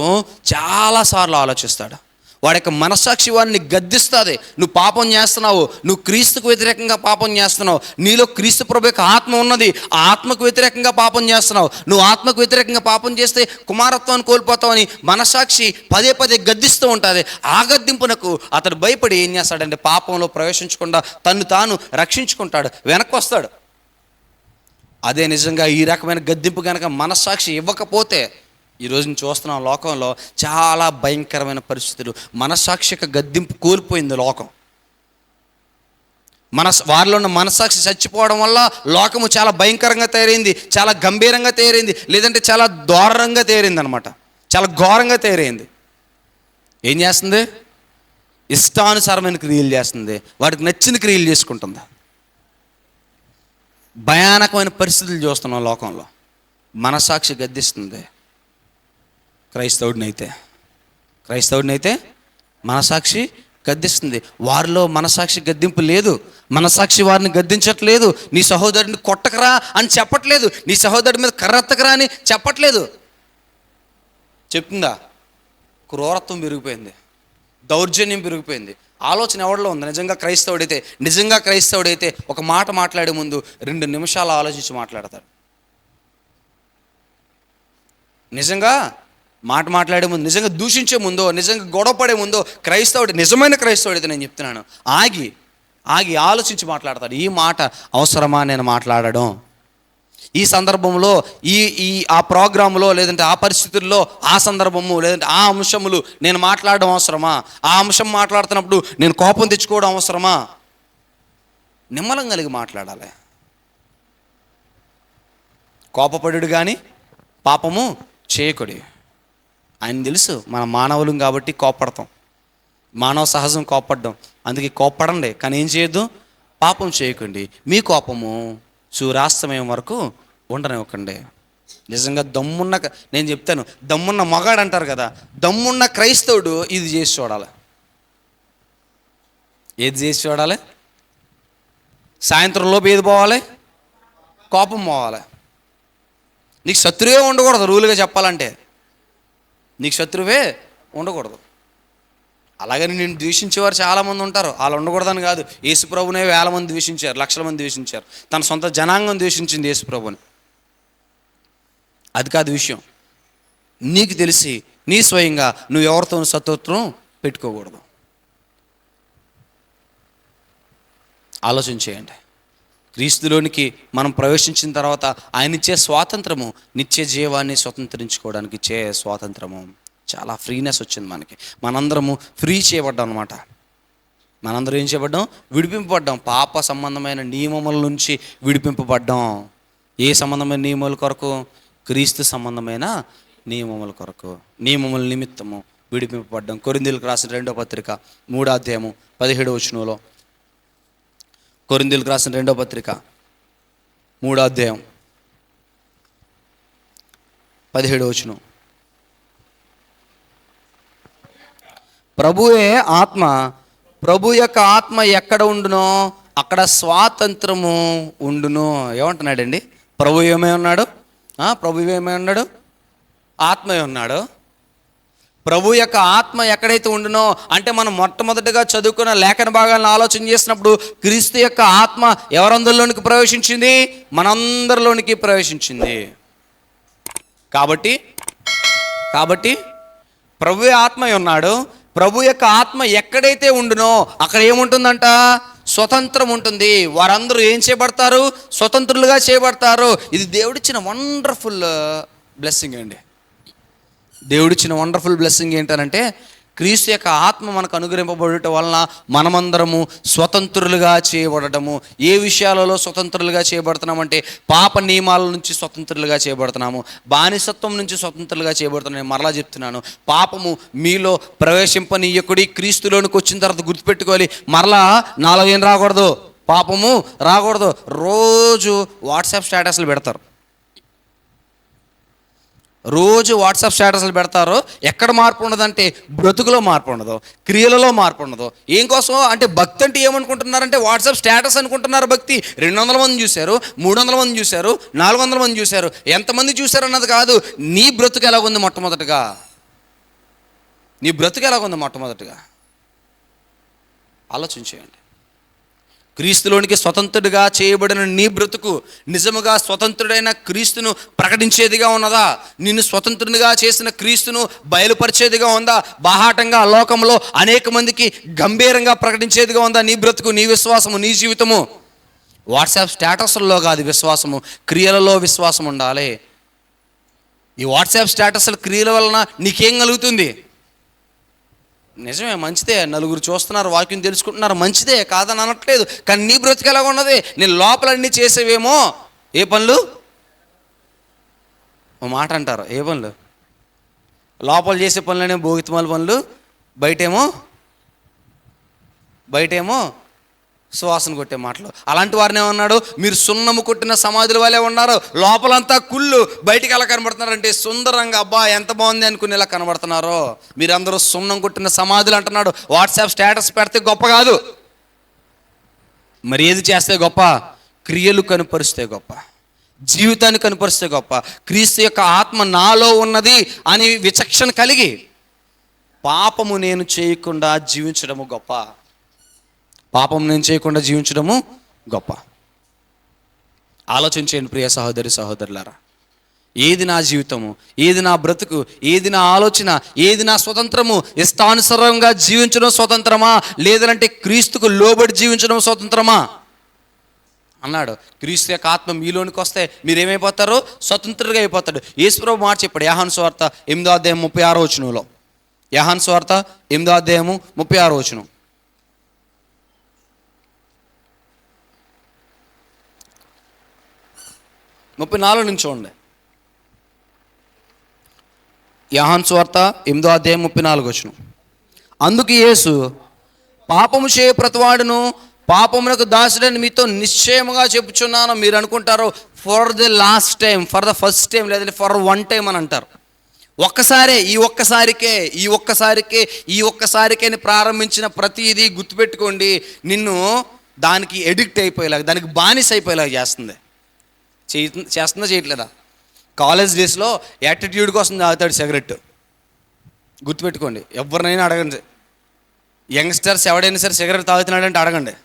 చాలాసార్లు ఆలోచిస్తాడు. వాడి యొక్క మనస్సాక్షి వాడిని గద్దిస్తుంది. నువ్వు పాపం చేస్తున్నావు, నువ్వు క్రీస్తుకు వ్యతిరేకంగా పాపం చేస్తున్నావు, నీలో క్రీస్తు ప్రభు యొక్క ఆత్మ ఉన్నది, ఆ ఆత్మకు వ్యతిరేకంగా పాపం చేస్తున్నావు, నువ్వు ఆత్మకు వ్యతిరేకంగా పాపం చేస్తే కుమారత్వాన్ని కోల్పోతావని మనస్సాక్షి పదే గద్దిస్తూ ఉంటుంది. ఆ గద్దింపునకు అతడు భయపడి ఏం చేస్తాడంటే పాపంలో ప్రవేశించకుండా తను తాను రక్షించుకుంటాడు, వెనక్కి వస్తాడు. అదే నిజంగా ఈ రకమైన గద్దింపు కనుక మనస్సాక్షి ఇవ్వకపోతే, ఈరోజు నేను చూస్తున్నాం లోకంలో చాలా భయంకరమైన పరిస్థితులు. మనస్సాక్షి యొక్క గద్దింపు కోల్పోయింది లోకం. వారిలో ఉన్న మనస్సాక్షి చచ్చిపోవడం వల్ల లోకము చాలా భయంకరంగా తయారైంది, చాలా గంభీరంగా తయారైంది, లేదంటే చాలా దారుణంగా తయారైంది అనమాట. చాలా ఘోరంగా తయారైంది. ఏం చేస్తుంది? ఇష్టానుసారమైన క్రియలు చేస్తుంది, వాడికి నచ్చిన క్రియలు చేసుకుంటుంది. భయానకమైన పరిస్థితులు చూస్తున్నాం లోకంలో. మనస్సాక్షి గద్దిస్తుంది. క్రైస్తవుడినైతే మనస్సాక్షి గద్దిస్తుంది. వారిలో మనస్సాక్షి గద్దింపు లేదు. మనస్సాక్షి వారిని గద్దించట్లేదు. నీ సహోదరుడిని కొట్టకరా అని చెప్పట్లేదు, నీ సహోదరుడి మీద కర్రెత్తకరా అని చెప్పట్లేదు. చెప్తుందా? క్రూరత్వం పెరిగిపోయింది, దౌర్జన్యం పెరిగిపోయింది. ఆలోచన ఎవరిలో ఉంది? నిజంగా క్రైస్తవుడైతే ఒక మాట మాట్లాడే ముందు 2 నిమిషాలు ఆలోచించి మాట్లాడతాడు. నిజంగా మాట్లాడే ముందు, నిజంగా దూషించే ముందో, నిజంగా గొడవపడే ముందో నిజమైన క్రైస్తవుడైతే నేను చెప్తున్నాను, ఆగి ఆలోచించి మాట్లాడతాడు. ఈ మాట అవసరమా నేను మాట్లాడడం? ఈ సందర్భంలో ఆ ప్రోగ్రాంలో, లేదంటే ఆ పరిస్థితుల్లో, ఆ సందర్భము, లేదంటే ఆ అంశములు నేను మాట్లాడడం అవసరమా? ఆ అంశం మాట్లాడుతున్నప్పుడు నేను కోపం తెచ్చుకోవడం అవసరమా? నిమ్మలం కలిగి మాట్లాడాలి. కోపపడు కానీ పాపము చేయకుడి. ఆయన తెలుసు మనం మానవులం కాబట్టి కోపడతాం, మానవ సహజం కోపడడం. అందుకే కోపడండి, కానీ ఏం చేయొద్దు? పాపం చేయకండి. మీ కోపము సూర్యాస్తమయం వరకు ఉండనివ్వకండి. నిజంగా నేను చెప్తాను, దమ్మున్న మగాడు అంటారు కదా, దమ్మున్న క్రైస్తవుడు ఇది చేసి చూడాలి. ఏది చేసి చూడాలి? సాయంత్రం లోపు ఏది పోవాలి? కోపం పోవాలి. నీకు శత్రువే ఉండకూడదు. రూలుగా చెప్పాలంటే నీకు శత్రువే ఉండకూడదు. అలాగని నేను ద్వేషించేవారు చాలామంది ఉంటారు, వాళ్ళు ఉండకూడదని కాదు. యేసుప్రభునే వేల మంది ద్వేషించారు, లక్షల మంది ద్వేషించారు. తన సొంత జనాంగం ద్వేషించింది యేసుప్రభుని. అది కాదు విషయం. నీకు తెలిసి నీ స్వయంగా నువ్వు ఎవరితో శత్రుత్వం పెట్టుకోకూడదు. ఆలోచించేయండి. క్రీస్తులోనికి మనం ప్రవేశించిన తర్వాత ఆయన ఇచ్చే స్వాతంత్రము, నిత్య జీవాన్ని స్వతంత్రించుకోవడానికి ఇచ్చే స్వాతంత్రము, చాలా ఫ్రీనెస్ వచ్చింది మనకి. మనందరము ఫ్రీ చేయబడ్డాం అనమాట. మనందరం ఏం చేయబడ్డాం? విడిపింపబడ్డాం. పాప సంబంధమైన నియమముల నుంచి విడిపింపబడ్డాం. ఏ సంబంధమైన నియమాల కొరకు? క్రీస్తు సంబంధమైన నియమముల కొరకు, నియమముల నిమిత్తము విడిపింపబడ్డాం. కొరింథీయులకు రాసిన 2వ పత్రిక 3వ అధ్యాయము 17వ వచనంలో, కొరింథీయులకు రాసిన 2వ పత్రిక 3వ అధ్యాయం 17వ వచనం. ప్రభువే ఆత్మ, ప్రభు యొక్క ఆత్మ ఎక్కడ ఉండునో అక్కడ స్వాతంత్రము ఉండును. ఏమంటున్నాడండి? ప్రభు ఏమై ఉన్నాడు? ప్రభు ఏమై ఉన్నాడు? ఆత్మే ఉన్నాడు. ప్రభు యొక్క ఆత్మ ఎక్కడైతే ఉండునో అంటే మనం మొట్టమొదటిగా చదువుకున్న లేఖన భాగాలను ఆలోచన చేసినప్పుడు క్రీస్తు యొక్క ఆత్మ ఎవరందరిలోనికి ప్రవేశించింది? మనందరిలోనికి ప్రవేశించింది. కాబట్టి ప్రభు ఆత్మ ఉన్నాడు. ప్రభు యొక్క ఆత్మ ఎక్కడైతే ఉండునో అక్కడ ఏముంటుందంట? స్వతంత్రం ఉంటుంది. వారందరూ ఏం చేయబడతారు? స్వతంత్రులుగా చేయబడతారు. ఇది దేవుడిచ్చిన వండర్ఫుల్ బ్లెస్సింగ్ అండి. దేవుడిచ్చిన వండర్ఫుల్ బ్లెస్సింగ్ ఏంటంటే క్రీస్తు యొక్క ఆత్మ మనకు అనుగ్రహింపబడటం వలన మనమందరము స్వతంత్రులుగా చేయబడటము. ఏ విషయాలలో స్వతంత్రులుగా చేయబడుతున్నామంటే పాప నియమాల నుంచి స్వతంత్రులుగా చేయబడుతున్నాము, బానిసత్వం నుంచి స్వతంత్రులుగా చేయబడుతున్నాము. నేను మరలా చెప్తున్నాను, పాపము మీలో ప్రవేశింపనీయకుడి. క్రీస్తులోనికి వచ్చిన తర్వాత గుర్తుపెట్టుకోవాలి, మరలా నాలో ఏం రాకూడదు? పాపము రాకూడదు. రోజు వాట్సాప్ స్టేటస్లు పెడతారు, రోజు వాట్సాప్ స్టేటస్లు పెడతారు. ఎక్కడ మార్పు ఉండదంటే బ్రతుకులో మార్పు ఉండదు, క్రియలలో మార్పు ఉండదు. ఏం కోసం అంటే భక్తి అంటే ఏమనుకుంటున్నారంటే వాట్సాప్ స్టేటస్ అనుకుంటున్నారు. భక్తి 200 మంది చూశారు, 300 మంది చూశారు, 400 మంది చూశారు. ఎంతమంది చూశారు అన్నది కాదు, నీ బ్రతుకు ఎలాగుంది మొట్టమొదటిగా. నీ బ్రతుకు ఎలాగుంది మొట్టమొదటిగా ఆలోచించేయండి. క్రీస్తులోనికి స్వతంత్రుడిగా చేయబడిన నీ బ్రతుకు నిజముగా స్వతంత్రుడైన క్రీస్తును ప్రకటించేదిగా ఉన్నదా? నిన్ను స్వతంత్రునిగా చేసిన క్రీస్తును బయలుపరిచేదిగా ఉందా? బాహాటంగా లోకంలో అనేక మందికి గంభీరంగా ప్రకటించేదిగా ఉందా నీ బ్రతుకు, నీ విశ్వాసము, నీ జీవితము? వాట్సాప్ స్టేటస్లలో కాదు విశ్వాసము, క్రియలలో విశ్వాసం ఉండాలి. ఈ వాట్సాప్ స్టేటస్ల క్రియల వలన నీకేం కలుగుతుంది? నిజమే, మంచిదే, నలుగురు చూస్తున్నారు, వాక్యం తెలుసుకుంటున్నారు, మంచిదే, కాదని అనట్లేదు. కానీ నీ బ్రతుకు ఎలాగ ఉన్నది? నేను లోపలన్నీ చేసేవేమో ఏ పనులు? ఓ మాట అంటారు, ఏ పనులు? లోపల చేసే పనులనే భోగితమాల పనులు, బయటేమో సువాసన కొట్టే మాటలు. అలాంటి వారిని ఏమన్నాడు? మీరు సున్నము కొట్టిన సమాధుల వాళ్ళే ఉన్నారు, లోపలంతా కుళ్ళు, బయటికి ఎలా కనబడుతున్నారంటే సుందరంగా, అబ్బా ఎంత బాగుంది అనుకునేలా కనబడుతున్నారు. మీరందరూ సున్నం కొట్టిన సమాధులు అంటున్నాడు. వాట్సాప్ స్టేటస్ పెడితే గొప్ప కాదు, మరి ఏది చేస్తే గొప్ప? క్రియలు కనుపరిస్తే గొప్ప, జీవితాన్ని కనుపరిస్తే గొప్ప. క్రీస్తు యొక్క ఆత్మ నాలో ఉన్నది అని విచక్షణ కలిగి పాపము నేను చేయకుండా జీవించడము గొప్ప, పాపం నేను చేయకుండా జీవించడము గొప్ప. ఆలోచించండి ప్రియ సహోదరి సహోదరులారా, ఏది నా జీవితము, ఏది నా బ్రతుకు, ఏది నా ఆలోచన, ఏది నా స్వతంత్రము? ఇష్టానుసారంగా జీవించడం స్వతంత్రమా, లేదంటే క్రీస్తుకు లోబడి జీవించడం స్వతంత్రమా అన్నాడు. క్రీస్తు యొక్క ఆత్మ మీలోనికి వస్తే మీరేమైపోతారు? స్వతంత్రులుగా అయిపోతాడు. యేసుప్రభు మాట చెప్పాడు యోహాను సువార్త 8వ అధ్యాయం 36వ వచనంలో. యోహాను సువార్త 8వ అధ్యాయము 36వ వచనం. 34 నుంచి చూడండి. యోహాను సువార్త 8వ అధ్యాయం 34వ వచనం. అందుకు యేసు, పాపము చేయ ప్రతివాడును పాపమునకు దాసుడని మీతో నిశ్చయముగా చెప్పుచున్నాను. మీరు అనుకుంటారు for the last time, for the first time, లేదంటే ఫర్ వన్ టైం అని అంటారు. ఒక్కసారే, ఈ ఒక్కసారికే అని ప్రారంభించిన ప్రతిదీ గుర్తుపెట్టుకోండి, నిన్ను దానికి ఎడిక్ట్ అయిపోయేలాగా, దానికి బానిస అయిపోయేలాగా చేస్తుంది. చేస్తుందా చేయట్లేదా? కాలేజ్ డేస్లో యాటిట్యూడ్ కోసం తాగుతాడు సిగరెట్. గుర్తుపెట్టుకోండి, ఎవరినైనా అడగండి, యంగ్స్టర్స్ ఎవడైనా సరే సిగరెట్ తాగుతున్నాడంటే అడగండి.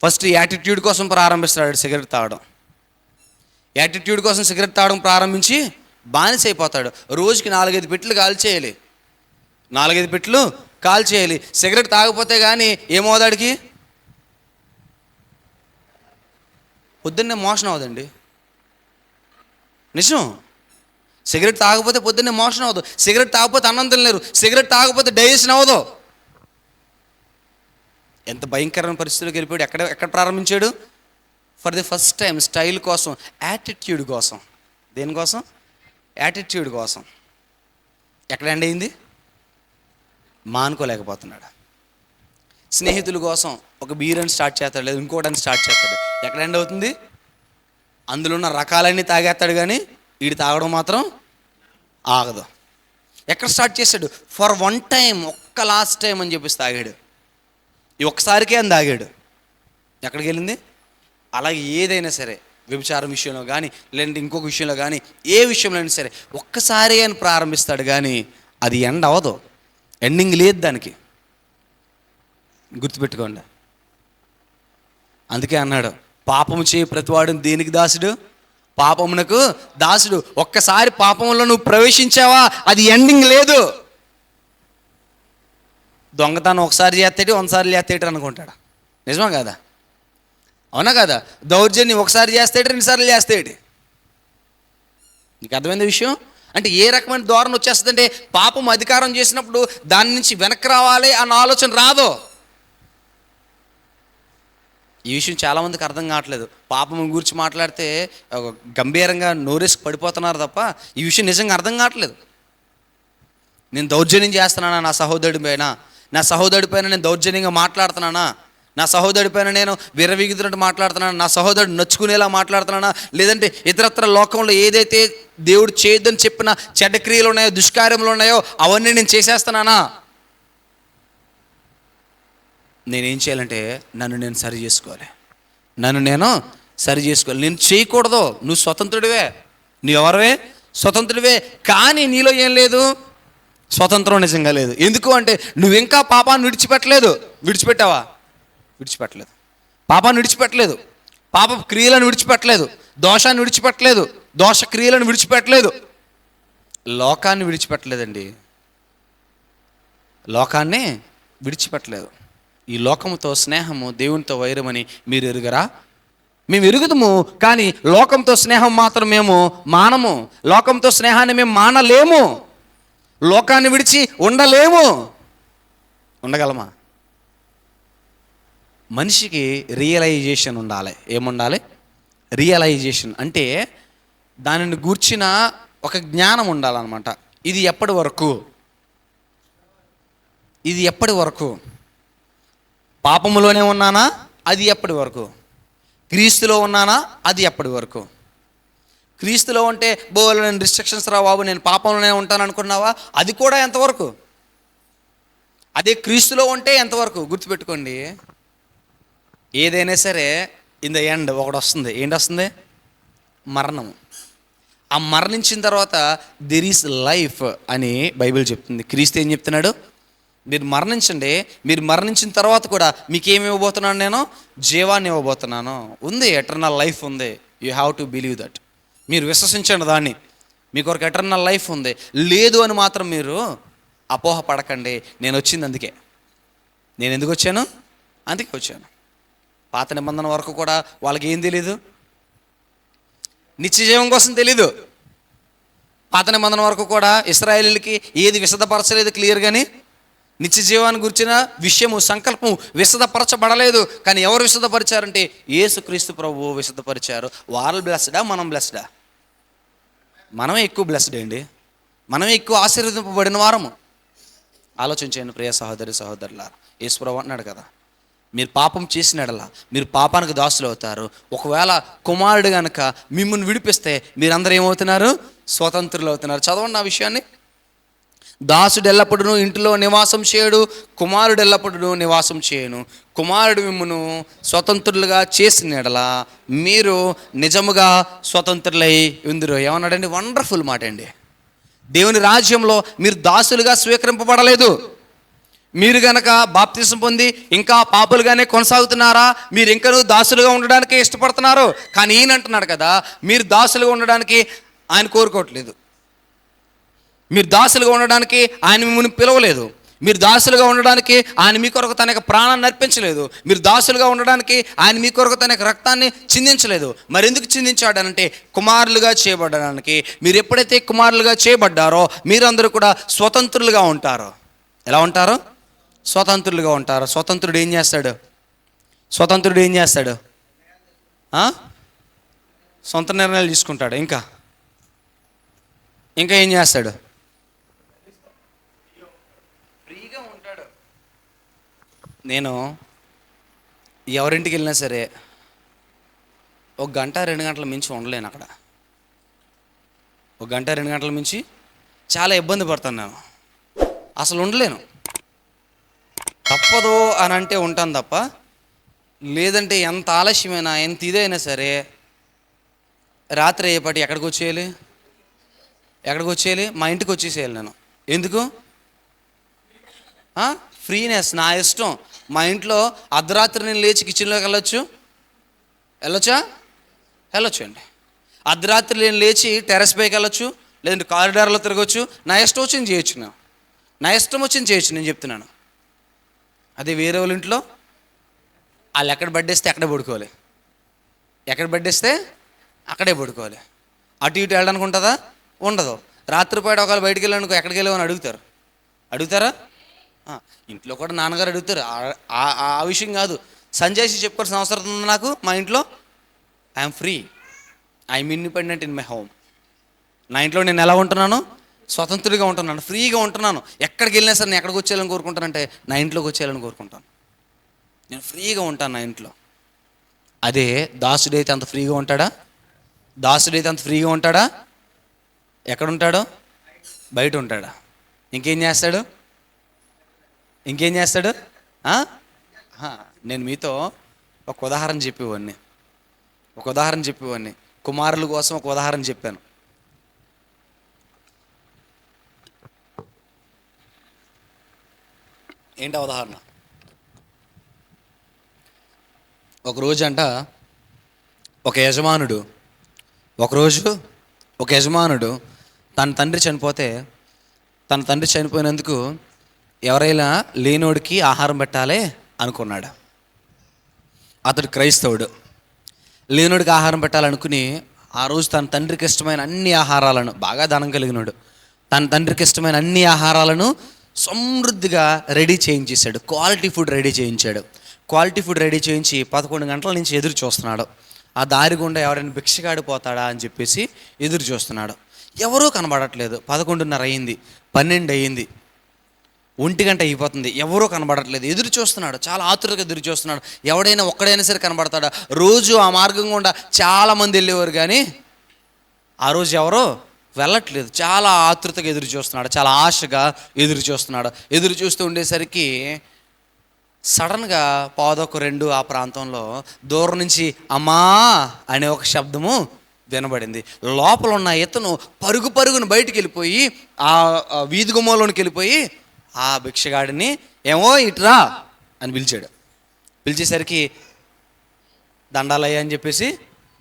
ఫస్ట్ యాటిట్యూడ్ కోసం ప్రారంభిస్తాడు సిగరెట్ తాగడం. యాటిట్యూడ్ కోసం సిగరెట్ తాగడం ప్రారంభించి బానిస అయిపోతాడు. రోజుకి 4-5 పెట్టెలు కాల్చేయాలి, 4-5 పెట్టెలు కాల్చేయాలి. సిగరెట్ తాగపోతే కానీ ఏమవుదాడికి? పొద్దున్నే మోషన్ అవదండి, నిజం. సిగరెట్ తాగకపోతే పొద్దున్నే మోషన్ అవ్వదు, సిగరెట్ తాగకపోతే అన్నం తినలేరు, సిగరెట్ తాగకపోతే డైజెషన్ అవ్వదు. ఎంత భయంకరమైన పరిస్థితులకు వెళ్ళిపోయాడు. ఎక్కడ ప్రారంభించాడు? For the first time style కోసం, యాటిట్యూడ్ కోసం. దేనికోసం? యాటిట్యూడ్ కోసం. ఎక్కడ ఎండ్ అయింది? మానుకోలేకపోతున్నాడు. స్నేహితుల కోసం ఒక బీర్ అని స్టార్ట్ చేస్తాడు, లేదు ఇంకోటని స్టార్ట్ చేస్తాడు. ఎక్కడ ఎండ్ అవుతుంది? అందులో ఉన్న రకాలన్నీ తాగేస్తాడు, కానీ వీడు తాగడం మాత్రం ఆగదు. ఎక్కడ స్టార్ట్ చేశాడు? ఫర్ వన్ టైం, ఒక్క లాస్ట్ టైం అని చెప్పేసి తాగాడు. ఈ ఒక్కసారికే అని తాగాడు. ఎక్కడికి వెళ్ళింది? అలాగే ఏదైనా సరే, వ్యభిచారం విషయంలో కానీ, లేదంటే ఇంకొక విషయంలో కానీ, ఏ విషయంలో అయినా సరే ఒక్కసారి అని ప్రారంభిస్తాడు కానీ అది ఎండ్ అవ్వదు, ఎండింగ్ లేదు దానికి. గుర్తుపెట్టుకోండి. అందుకే అన్నాడు, పాపము చేయి ప్రతివాడు దేనికి దాసుడు? పాపమునకు దాసుడు. ఒక్కసారి పాపంలో నువ్వు ప్రవేశించావా అది ఎండింగ్ లేదు. దొంగతనం ఒకసారి చేస్తాడు, 100 సార్లు చేస్తాడు అనుకుంటాడు. నిజమా కాదా? అవునా కదా? దౌర్జన్యం ఒకసారి చేస్తాడు, 2 సార్లు చేస్తాడు. నీకు అర్థమైంది విషయం? అంటే ఏ రకమైన ధోరణి వచ్చేస్తుందంటే, పాపం అధికారం చేసినప్పుడు దాని నుంచి వెనక్కి రావాలి అన్న ఆలోచన రాదు. ఈ విషయం చాలామందికి అర్థం కావట్లేదు. పాపం గురించి మాట్లాడితే గంభీరంగా నోరేసి పడిపోతున్నారు తప్ప ఈ విషయం నిజంగా అర్థం కావట్లేదు. నేను దౌర్జన్యం చేస్తున్నానా నా సహోదరుడి పైన? నా సహోదరుడి పైన నేను దౌర్జన్యంగా మాట్లాడుతున్నానా? నా సహోదరుడి పైన నేను విర్రవీగుతున్నట్టు మాట్లాడుతున్నానా? నా సహోదరుడు నచ్చుకునేలా మాట్లాడుతున్నానా? లేదంటే ఇతరత్ర లోకంలో ఏదైతే దేవుడు చేయొద్దని చెప్పిన చెడ్డ క్రియలు ఉన్నాయో, దుష్కార్యములు ఉన్నాయో అవన్నీ నేను చేసేస్తున్నానా? నేనేం చేయాలంటే నన్ను నేను సరి చేసుకోవాలి. నేను చేయకూడదు. నువ్వు స్వతంత్రుడివే. నువ్వు ఎవరివే? స్వతంత్రుడివే. కానీ నీలో ఏం లేదు? స్వతంత్రం నిజంగా లేదు. ఎందుకు అంటే నువ్వు ఇంకా పాపాన్ని విడిచిపెట్టావా? విడిచిపెట్టలేదు. పాపాన్ని విడిచిపెట్టలేదు. పాప క్రియలను విడిచిపెట్టలేదు. దోషాన్ని విడిచిపెట్టలేదు. దోష క్రియలను విడిచిపెట్టలేదు. లోకాన్ని విడిచిపెట్టలేదండి. లోకాన్ని విడిచిపెట్టలేదు. ఈ లోకంతో స్నేహము, దేవునితో వైరమని మీరు ఎరుగరా? మేము ఎరుగుదము, కానీ లోకంతో స్నేహం మాత్రం మేము మానము. లోకంతో స్నేహాన్ని మేము మానలేము. లోకాన్ని విడిచి ఉండలేము. ఉండగలమా? మనిషికి రియలైజేషన్ ఉండాలి. ఏముండాలి? రియలైజేషన్ అంటే దానిని గూర్చిన ఒక జ్ఞానం ఉండాలన్నమాట. ఇది ఎప్పటి వరకు? పాపములోనే ఉన్నానా? అది ఎప్పటి వరకు? క్రీస్తులో ఉన్నానా? అది ఎప్పటి వరకు? క్రీస్తులో ఉంటే నేను రిస్ట్రిక్షన్స్ రా బాబు, నేను పాపంలోనే ఉంటాను అనుకున్నావా? అది కూడా ఎంతవరకు? అదే క్రీస్తులో ఉంటే ఎంతవరకు? గుర్తుపెట్టుకోండి, ఏదైనా సరే ఇన్ ద ఎండ్ ఒకటి వస్తుంది. ఏంటి వస్తుంది? మరణం. ఆ మరణించిన తర్వాత దెర్ ఈస్ లైఫ్ అని బైబిల్ చెప్తుంది. క్రీస్తు ఏం చెప్తున్నాడు? మీరు మరణించండి. మీరు మరణించిన తర్వాత కూడా మీకేమి ఇవ్వబోతున్నాను? నేను జీవాన్ని ఇవ్వబోతున్నాను. ఉంది, ఎటర్నల్ లైఫ్ ఉంది. You have to believe that. మీరు విశ్వసించండి దాన్ని. మీకు ఒక ఎటర్నల్ లైఫ్ ఉంది. లేదు అని మాత్రం మీరు అపోహ పడకండి. నేను వచ్చింది అందుకే. నేను ఎందుకు వచ్చాను? అందుకే వచ్చాను. పాత నిబంధన వరకు కూడా వాళ్ళకి ఏం తెలీదు? నిత్య జీవం కోసం తెలీదు. పాత నిబంధన వరకు కూడా ఇశ్రాయేలీయులకి ఏది విశదపరచలేదు క్లియర్గాని. నిత్య జీవాన్ని గురించిన విషయము, సంకల్పం విశదపరచబడలేదు. కానీ ఎవరు విశదపరిచారంటే యేసుక్రీస్తు ప్రభువు విశదపరిచారు. వాళ్ళు బ్లెస్డా? మనం బ్లెస్డా? మనమే ఎక్కువ బ్లెస్డ్ అండి. మనమే ఎక్కువ ఆశీర్వదింపబడిన వారము. ఆలోచించండి ప్రియ సహోదరి సహోదరులారా. యేసు ప్రభువు అన్నాడు కదా, మీరు పాపం చేసినడలా మీరు పాపానికి దాసులు అవుతారు. ఒకవేళ కుమారుడు కనుక మిమ్మల్ని విడిపిస్తే మీరందరూ ఏమవుతున్నారు? స్వతంత్రులు అవుతున్నారు. చదవండి ఆ విషయాన్ని. దాసుడు ఎల్లప్పుడూ ఇంటిలో నివాసం చేయడు, కుమారుడు ఎల్లప్పుడూ నివాసం చేయను. కుమారుడు మిమ్మును స్వతంత్రులుగా చేసిన ఎడలా మీరు నిజముగా స్వతంత్రులై ఉందిరు. ఏమన్నాడండి? వండర్ఫుల్ మాట అండి. దేవుని రాజ్యంలో మీరు దాసులుగా స్వీకరింపబడలేదు. మీరు గనక బాప్తిసం పొంది ఇంకా పాపులుగానే కొనసాగుతున్నారా? మీరు ఇంకనూ దాసులుగా ఉండడానికే ఇష్టపడుతున్నారు. కానీ ఈయన అంటున్నాడు కదా, మీరు దాసులుగా ఉండడానికి ఆయన కోరుకోవట్లేదు. మీరు దాసులుగా ఉండడానికి ఆయన మిమ్మల్ని పిలవలేదు. మీరు దాసులుగా ఉండడానికి ఆయన మీ కొరకు తన యొక్క ప్రాణాన్ని అర్పించలేదు. మీరు దాసులుగా ఉండడానికి ఆయన మీ కొరకు తన యొక్క రక్తాన్ని చిందించలేదు. మరి ఎందుకు చిందించాడనంటే కుమారులుగా చేయబడడానికి. మీరు ఎప్పుడైతే కుమారులుగా చేయబడ్డారో మీరందరూ కూడా స్వతంత్రులుగా ఉంటారు. ఎలా ఉంటారు? స్వతంత్రులుగా ఉంటారు. స్వతంత్రుడు ఏం చేస్తాడు? సొంత నిర్ణయాలు తీసుకుంటాడు. ఇంకా ఏం చేస్తాడు? ఫ్రీగా ఉంటాడు. నేను ఎవరింటికి వెళ్ళినా సరే 1 గంట 2 గంటల మించి ఉండలేను అక్కడ. 1 గంట 2 గంటల మించి చాలా ఇబ్బంది పడతాను నేను, అసలు ఉండలేను. తప్పదు అని అంటే ఉంటాను తప్ప, లేదంటే ఎంత ఆలస్యమైనా ఎంత ఇదైనా సరే రాత్రి అయ్యేపాటి ఎక్కడికి వచ్చేయాలి, మా ఇంటికి వచ్చేసేయాలి నేను. ఎందుకు? ఫ్రీనెస్, నా ఇష్టం. మా ఇంట్లో అర్ధరాత్రి నేను లేచి కిచెన్లోకి వెళ్ళొచ్చా? వెళ్ళొచ్చు అండి. అర్ధరాత్రి నేను లేచి టెర్రస్ పైకి వెళ్ళొచ్చు, లేదంటే కారిడార్లో తిరగచ్చు. నా ఇష్టం వచ్చింది చేయొచ్చు, నా ఇష్టం వచ్చింది చేయొచ్చు. నేను చెప్తున్నాను. అదే వేరే వాళ్ళ ఇంట్లో వాళ్ళు ఎక్కడ బడ్డేస్తే అక్కడే పడుకోవాలి, అక్కడే పడుకోవాలి. అటు ఇటు వెళ్ళడానికి ఉంటుందా? ఉండదు. రాత్రిపూట ఒకవేళ బయటికి వెళ్ళానుకో ఎక్కడికి వెళ్ళామని అడుగుతారా? ఇంట్లో కూడా నాన్నగారు అడుగుతారు. ఆ విషయం కాదు, సంజయ్సి చెప్పుకోవాల్సిన అవసరం ఉంది నాకు. మా ఇంట్లో I'm free, I'm independent in my home. నా ఇంట్లో నేను ఎలా ఉంటున్నాను? స్వతంత్రుడిగా ఉంటున్నాను, ఫ్రీగా ఉంటున్నాను. ఎక్కడికి వెళ్ళినా సరే నేను ఎక్కడికి వచ్చేయాలని కోరుకుంటానంటే నా ఇంట్లోకి వచ్చేయాలని కోరుకుంటాను. నేను ఫ్రీగా ఉంటాను నా ఇంట్లో. అదే దాసుడైతే అంత ఫ్రీగా ఉంటాడా? ఎక్కడుంటాడో? బయట ఉంటాడా? ఇంకేం చేస్తాడు? నేను మీతో ఒక ఉదాహరణ చెప్పేవాడిని. కుమారుల కోసం ఒక ఉదాహరణ చెప్పాను. ఏంటా ఉదాహరణ? ఒకరోజు ఒక యజమానుడు తన తండ్రి చనిపోయినందుకు ఎవరైనా లేనోడికి ఆహారం పెట్టాలి అనుకున్నాడు. అతడు క్రైస్తవుడు. లేనోడికి ఆహారం పెట్టాలనుకుని ఆ రోజు తన తండ్రికి ఇష్టమైన అన్ని ఆహారాలను, బాగా ధనం కలిగినాడు, తన తండ్రికి ఇష్టమైన అన్ని ఆహారాలను సమృద్ధిగా రెడీ చేయించేశాడు. క్వాలిటీ ఫుడ్ రెడీ చేయించి 11 గంటల నుంచి ఎదురు చూస్తున్నాడు. ఆ దారి గుండా ఎవరైనా భిక్షగాడి పోతాడా అని చెప్పేసి ఎదురు చూస్తున్నాడు. ఎవరూ కనబడట్లేదు. 11:30 అయింది, 12 అయ్యింది, 1 గంట అయిపోతుంది. ఎవరూ కనబడట్లేదు. ఎదురు చూస్తున్నాడు, చాలా ఆతురతగా ఎదురు చూస్తున్నాడు. ఒక్కడైనా సరే కనబడతాడా? రోజు ఆ మార్గం గుండా చాలామంది వెళ్ళేవారు, కానీ ఆ రోజు ఎవరో వెళ్ళట్లేదు. చాలా ఆతృతగా ఎదురు చూస్తున్నాడు, చాలా ఆశగా ఎదురు చూస్తున్నాడు. ఎదురు చూస్తూ ఉండేసరికి సడన్గా 11:02 ఆ ప్రాంతంలో దూరం నుంచి అమ్మా అనే ఒక శబ్దము వినబడింది. లోపల ఉన్న ఇతను పరుగున బయటికి వెళ్ళిపోయి ఆ వీధి గుమ్మలోనికి వెళ్ళిపోయి ఆ భిక్షగాడిని ఏమో ఇట్రా అని పిలిచేసరికి దండాలయ్యా అని చెప్పేసి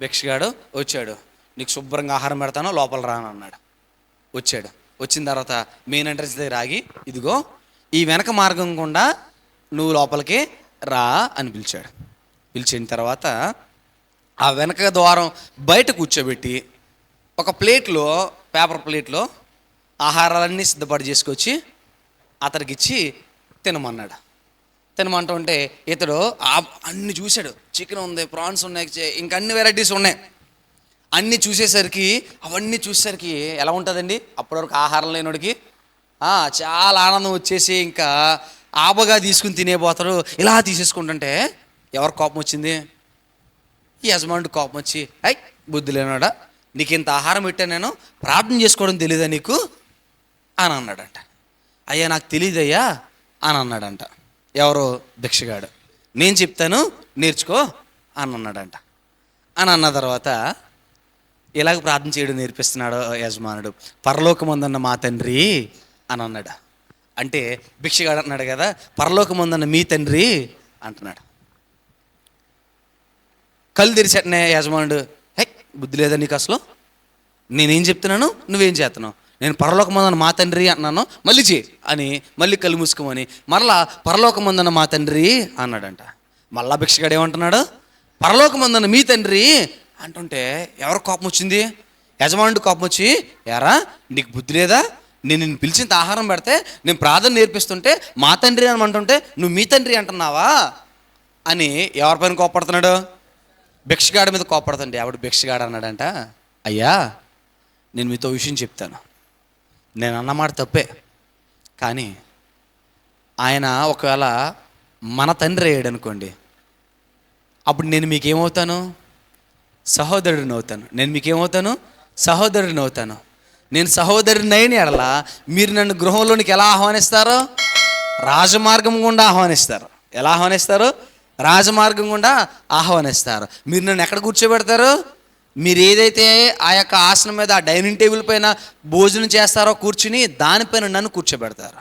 భిక్షగాడు వచ్చాడు. నీకు శుభ్రంగా ఆహారం పెడతాను, లోపల రాను అన్నాడు. వచ్చాడు. వచ్చిన తర్వాత మెయిన్ ఎంట్రన్స్ దగ్గర ఆగి, ఇదిగో ఈ వెనక మార్గం గుండా నువ్వు లోపలికి రా అని పిలిచిన తర్వాత ఆ వెనక ద్వారం బయట కూర్చోబెట్టి ఒక పేపర్ ప్లేట్లో ఆహారాలన్నీ సిద్ధపాటు చేసుకొచ్చి అతనికి ఇచ్చి తినమంటుంటే ఇతడు అన్ని చూశాడు. చికెన్ ఉంది, ప్రాన్స్ ఉన్నాయి, ఇంకా అన్ని వెరైటీస్ ఉన్నాయి. అవన్నీ చూసేసరికి ఎలా ఉంటుందండి? అప్పటివరకు ఆహారం లేనోడికి చాలా ఆనందం వచ్చేసి ఇంకా ఆబగా తీసుకుని తినేపోతాడు. ఇలా తీసేసుకుంటుంటే ఎవరు కోపం వచ్చింది? ఈ యజమానుడు కోపం వచ్చి, బుద్ధి లేనాడా, నీకు ఇంత ఆహారం పెట్టా, నేను ప్రార్థన చేసుకోవడం తెలీదా నీకు అని అన్నాడంట. అయ్యా నాకు తెలియదయ్యా అని అన్నాడంట. ఎవరో భిక్షగాడు. నేను చెప్తాను నేర్చుకో అని అన్నాడంట. అని అన్న తర్వాత ఇలాగ ప్రార్థన చేయడం నేర్పిస్తున్నాడు యజమానుడు. పరలోకమందున్న మా తండ్రి అని అన్నాడు. అంటే భిక్షగాడు అన్నాడు కదా, పరలోకమందున్న మీ తండ్రి అంటున్నాడు. కళ్ళు తెరిచట్నే యజమానుడు, బుద్ధి లేదా నీకు అసలు? నేనేం చెప్తున్నాను, నువ్వేం చేస్తున్నావు? నేను పరలోకమందున్న మా తండ్రి అన్నాను, మళ్ళీ చేయి అని మళ్ళీ కళ్ళు మూసుకోమని మరలా పరలోకమందున్న మా తండ్రి అన్నాడంట. మళ్ళా భిక్షగాడు ఏమంటున్నాడు? పరలోకమందున్న మీ తండ్రి అంటుంటే ఎవరు కోపం వచ్చింది? యజమానుడు కోపం వచ్చి, ఎరా నీకు బుద్ధి లేదా? నేను పిలిచిన ఆహారం పెడితే, నేను ప్రార్థన నేర్పిస్తుంటే మా తండ్రి అని అంటుంటే నువ్వు మీ తండ్రి అంటున్నావా అని ఎవరిపైన కోపడుతున్నాడు? భిక్షగాడి మీద కోపడుతుంటే ఆవిడ భిక్షగాడు అన్నాడంట, అయ్యా నేను మీతో విషయం చెప్తాను, నేను అన్నమాట తప్పే, కానీ ఆయన ఒకవేళ మన తండ్రి అయ్యాడు అనుకోండి, అప్పుడు నేను మీకేమవుతాను? సహోదరుడిని అవుతాను. నేను మీకేమవుతాను? సహోదరుడిని అవుతాను. నేను సహోదరిని అయిన ఎడల మీరు నన్ను గృహంలోనికి ఎలా ఆహ్వానిస్తారో రాజమార్గం గుండా ఆహ్వానిస్తారు. ఎలా ఆహ్వానిస్తారు? రాజమార్గం గుండా ఆహ్వానిస్తారు. మీరు నన్ను ఎక్కడ కూర్చోబెడతారు? మీరు ఏదైతే ఆ యొక్క ఆసనం మీద, ఆ డైనింగ్ టేబుల్ పైన భోజనం చేస్తారో కూర్చుని, దానిపైన నన్ను కూర్చోబెడతారు.